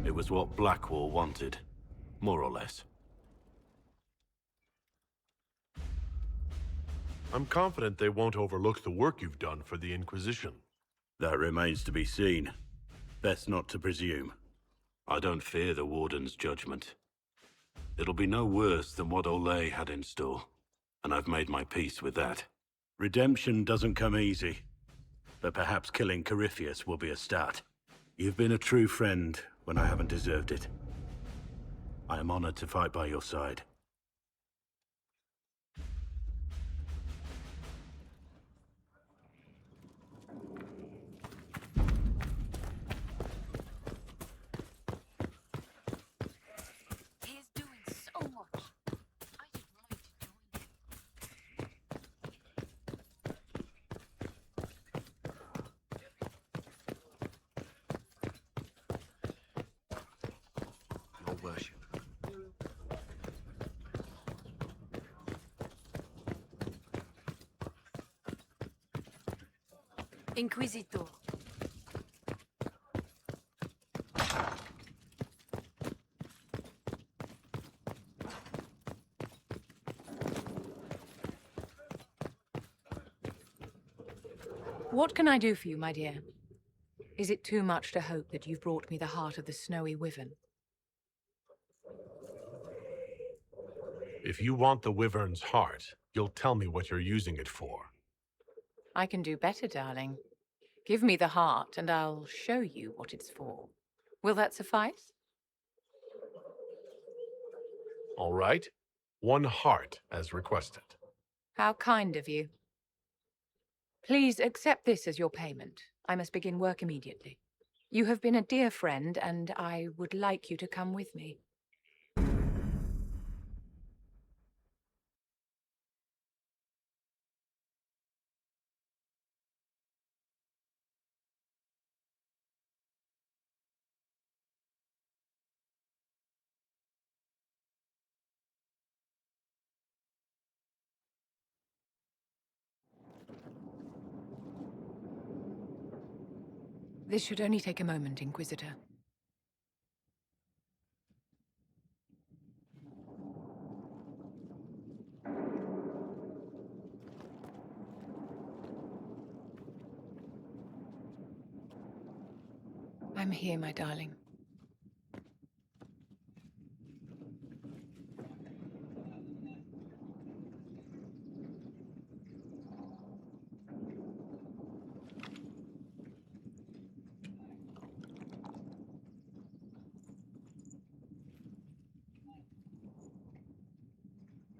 It was what Blackwall wanted, more or less. I'm confident they won't overlook the work you've done for the Inquisition. That remains to be seen. Best not to presume. I don't fear the Warden's judgment. It'll be no worse than what Olay had in store, and I've made my peace with that. Redemption doesn't come easy, but perhaps killing Corypheus will be a start. You've been a true friend when I haven't deserved it. I am honored to fight by your side. He's doing so much. I should like to join Your worship. Inquisitor. What can I do for you, my dear? Is it too much to hope that you've brought me the heart of the snowy wyvern? If you want the Wyvern's heart, you'll tell me what you're using it for. I can do better, darling. Give me the heart, and I'll show you what it's for. Will that suffice? All right. 1 heart, as requested. How kind of you. Please accept this as your payment. I must begin work immediately. You have been a dear friend, and I would like you to come with me. This should only take a moment, Inquisitor. I'm here, my darling.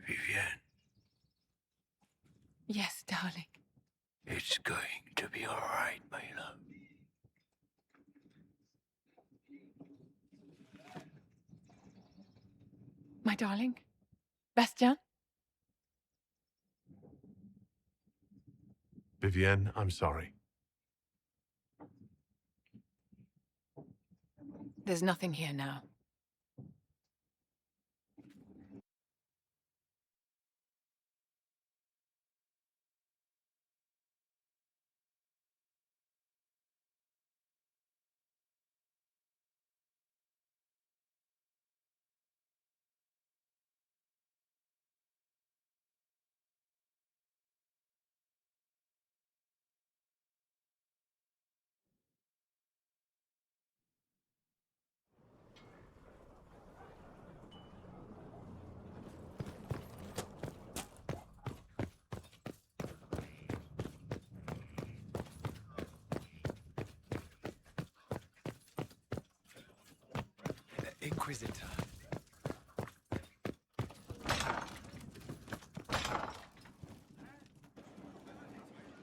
Vivienne, Yes, darling. it's going to be all right, my love. My darling? Bastien? Vivienne, I'm sorry. There's nothing here now. Inquisitor.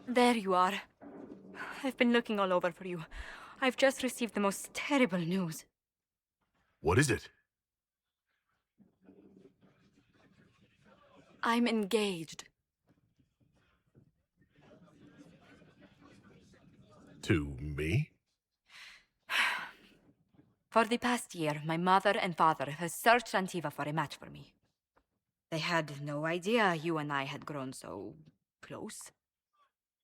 There you are. I've been looking all over for you. I've just received the most terrible news. What is it? I'm engaged. To me? For the past year, my mother and father have searched Antiva for a match for me. They had no idea you and I had grown so close.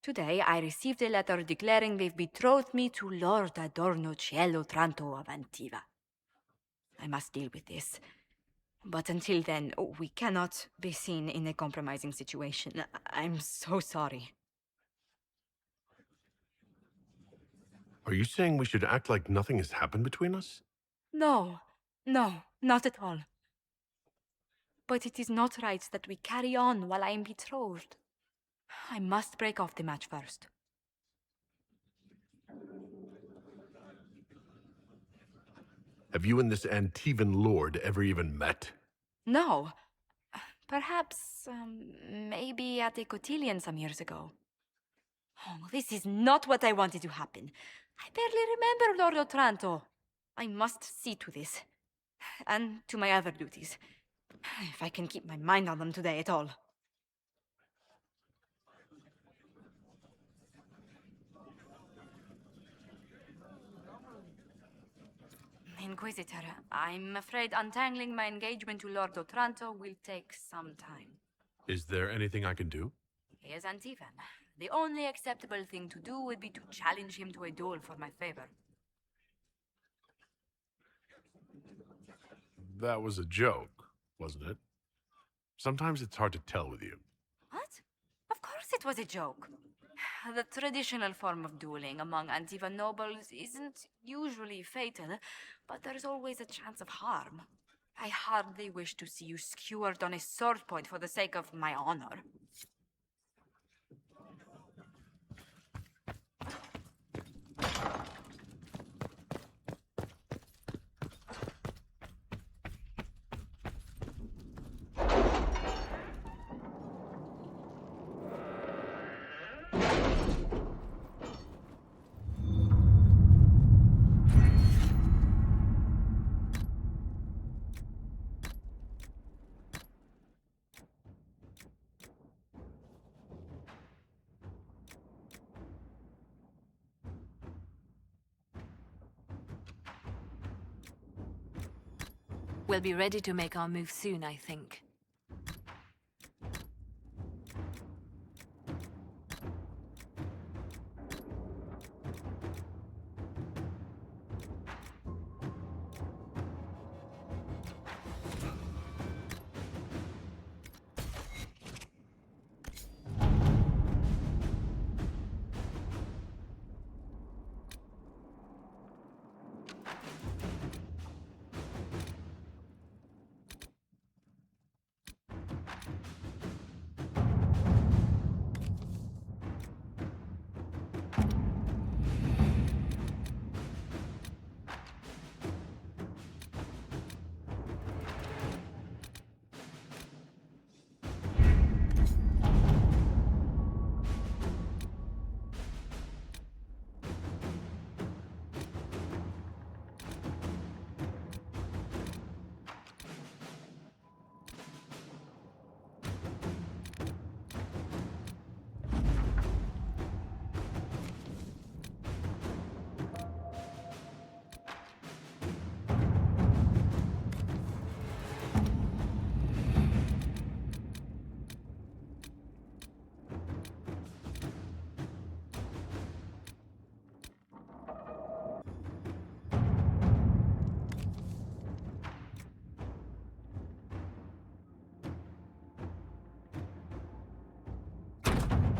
Today, I received a letter declaring they've betrothed me to Lord Adorno Cielo Tranto of Antiva. I must deal with this. But until then, we cannot be seen in a compromising situation. I'm so sorry. Are you saying we should act like nothing has happened between us? No, not at all. But it is not right that we carry on while I am betrothed. I must break off the match first. Have you and this Antivan lord ever even met? No. Perhaps, maybe at a cotillion some years ago. Oh, this is not what I wanted to happen. I barely remember Lord Otranto. I must see to this. And to my other duties. If I can keep my mind on them today at all. Inquisitor, I'm afraid untangling my engagement to Lord Otranto will take some time. Is there anything I can do? He is Antivan. The only acceptable thing to do would be to challenge him to a duel for my favor. That was a joke, wasn't it? Sometimes it's hard to tell with you. What? Of course it was a joke. The traditional form of dueling among Antivan nobles isn't usually fatal, but there's always a chance of harm. I hardly wish to see you skewered on a sword point for the sake of my honor. We'll be ready to make our move soon, I think.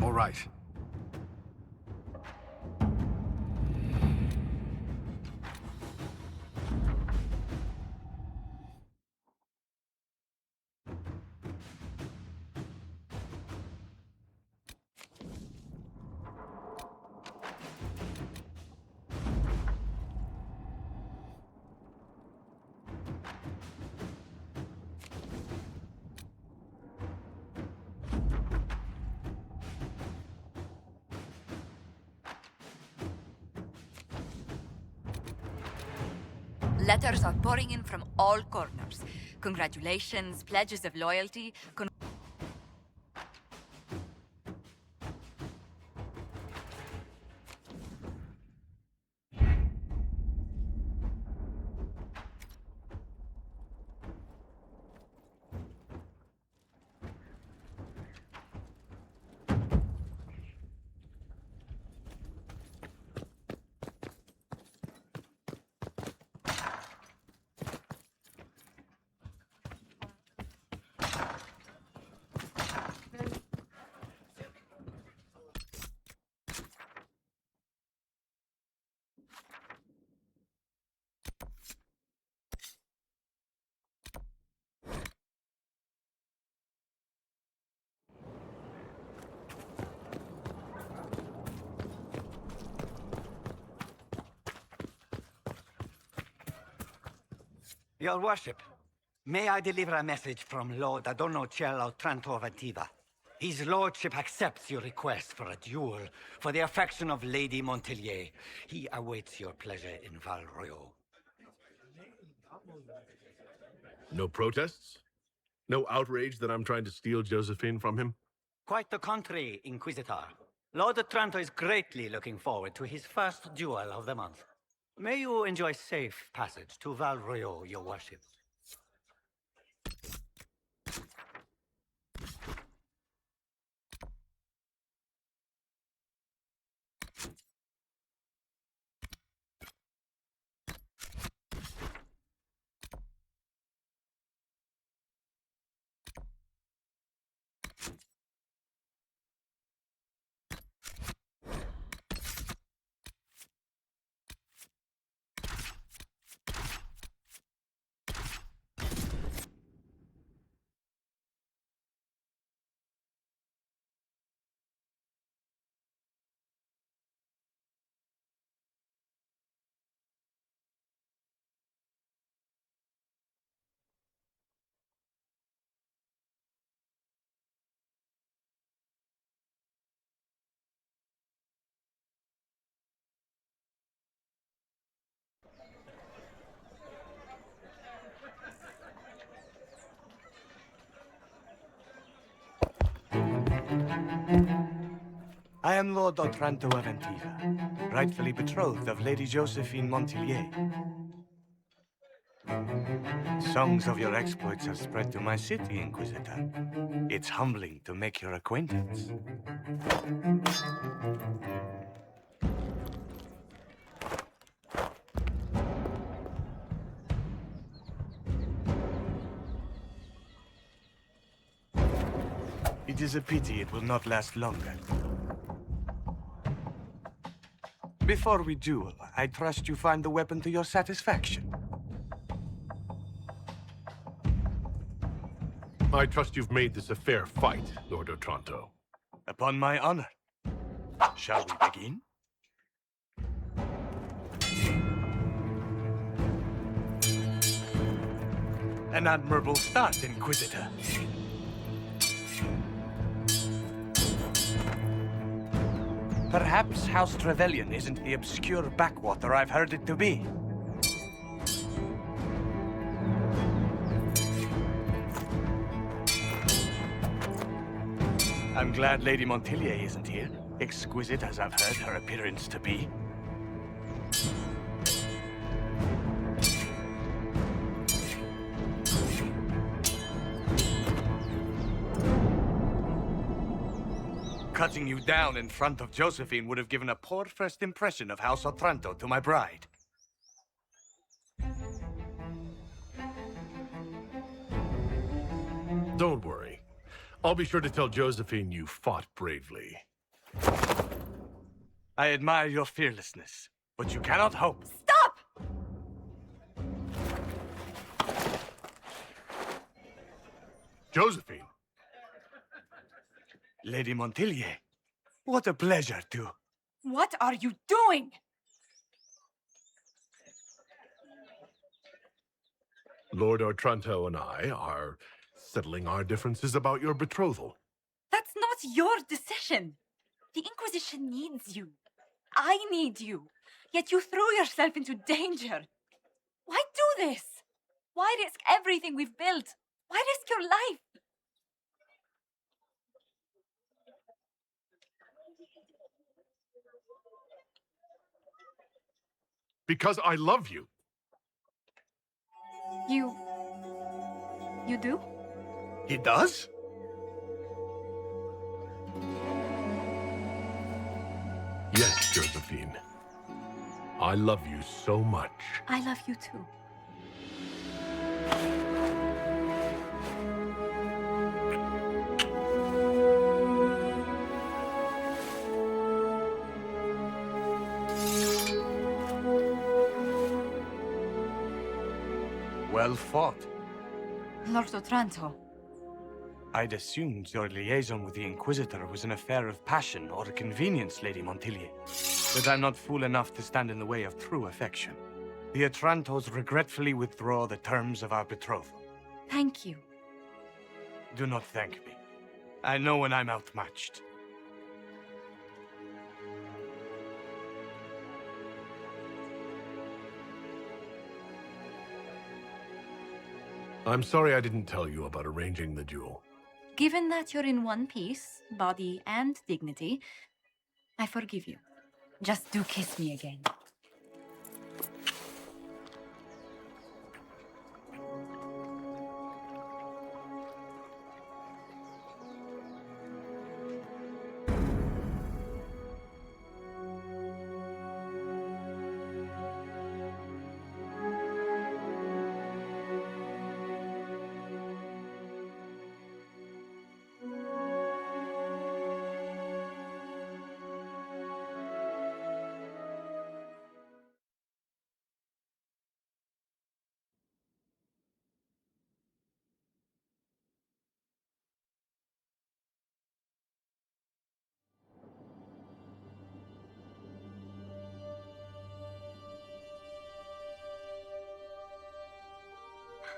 All right. Letters are pouring in from all corners. Congratulations, pledges of loyalty. Your worship, may I deliver a message from Lord Adorno Cielo Tranto Ventiva? His lordship accepts your request for a duel for the affection of Lady Montelier. He awaits your pleasure in Val Royeaux. No protests? No outrage that I'm trying to steal Josephine from him? Quite the contrary, Inquisitor. Lord Otranto is greatly looking forward to his first duel of the month. May you enjoy safe passage to Val Royeaux, your worship. I am Lord Otranto Aventiva, rightfully betrothed of Lady Josephine Montelier. Songs of your exploits have spread to my city, Inquisitor. It's humbling to make your acquaintance. It is a pity it will not last longer. Before we duel, I trust you find the weapon to your satisfaction. I trust you've made this a fair fight, Lord Otranto. Upon my honor. Shall we begin? An admirable start, Inquisitor. Perhaps House Trevelyan isn't the obscure backwater I've heard it to be. I'm glad Lady Montelier isn't here, exquisite as I've heard her appearance to be. Cutting you down in front of Josephine would have given a poor first impression of House Otranto to my bride. Don't worry. I'll be sure to tell Josephine you fought bravely. I admire your fearlessness, but you cannot hope. Stop! Josephine! Lady Montelier, what a pleasure to... What are you doing? Lord Otranto and I are settling our differences about your betrothal. That's not your decision. The Inquisition needs you. I need you. Yet you threw yourself into danger. Why do this? Why risk everything we've built? Why risk your life? Because I love you. You do? He does? Yes, Josephine. I love you so much. I love you too. Well fought. Lord Otranto. I'd assumed your liaison with the Inquisitor was an affair of passion or convenience, Lady Montelier. But I'm not fool enough to stand in the way of true affection. The Otrantos regretfully withdraw the terms of our betrothal. Thank you. Do not thank me. I know when I'm outmatched. I'm sorry I didn't tell you about arranging the duel. Given that you're in one piece, body and dignity, I forgive you. Just do kiss me again.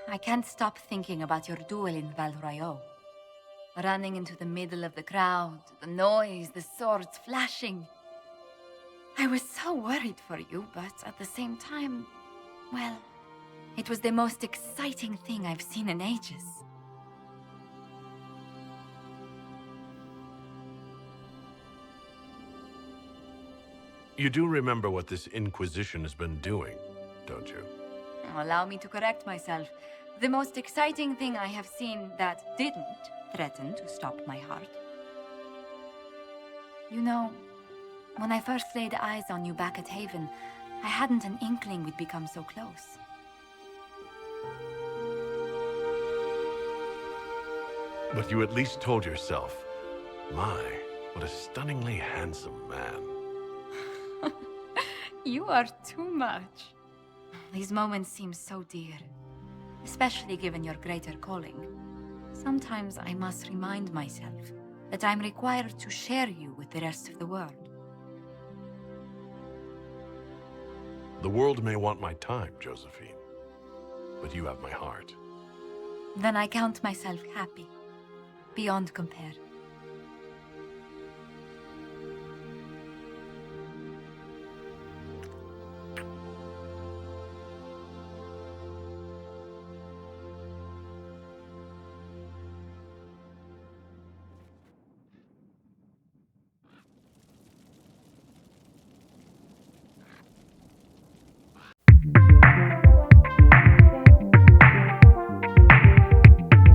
I can't stop thinking about your duel in Val Royeaux. Running into the middle of the crowd, the noise, the swords flashing. I was so worried for you, but at the same time, well, it was the most exciting thing I've seen in ages. You do remember what this Inquisition has been doing, don't you? Allow me to correct myself. The most exciting thing I have seen that didn't threaten to stop my heart. You know, when I first laid eyes on you back at Haven, I hadn't an inkling we'd become so close. But you at least told yourself, my, what a stunningly handsome man. You are too much. These moments seem so dear, especially given your greater calling. Sometimes I must remind myself that I'm required to share you with the rest of the world. The world may want my time, Josephine, but you have my heart. Then I count myself happy, beyond compare.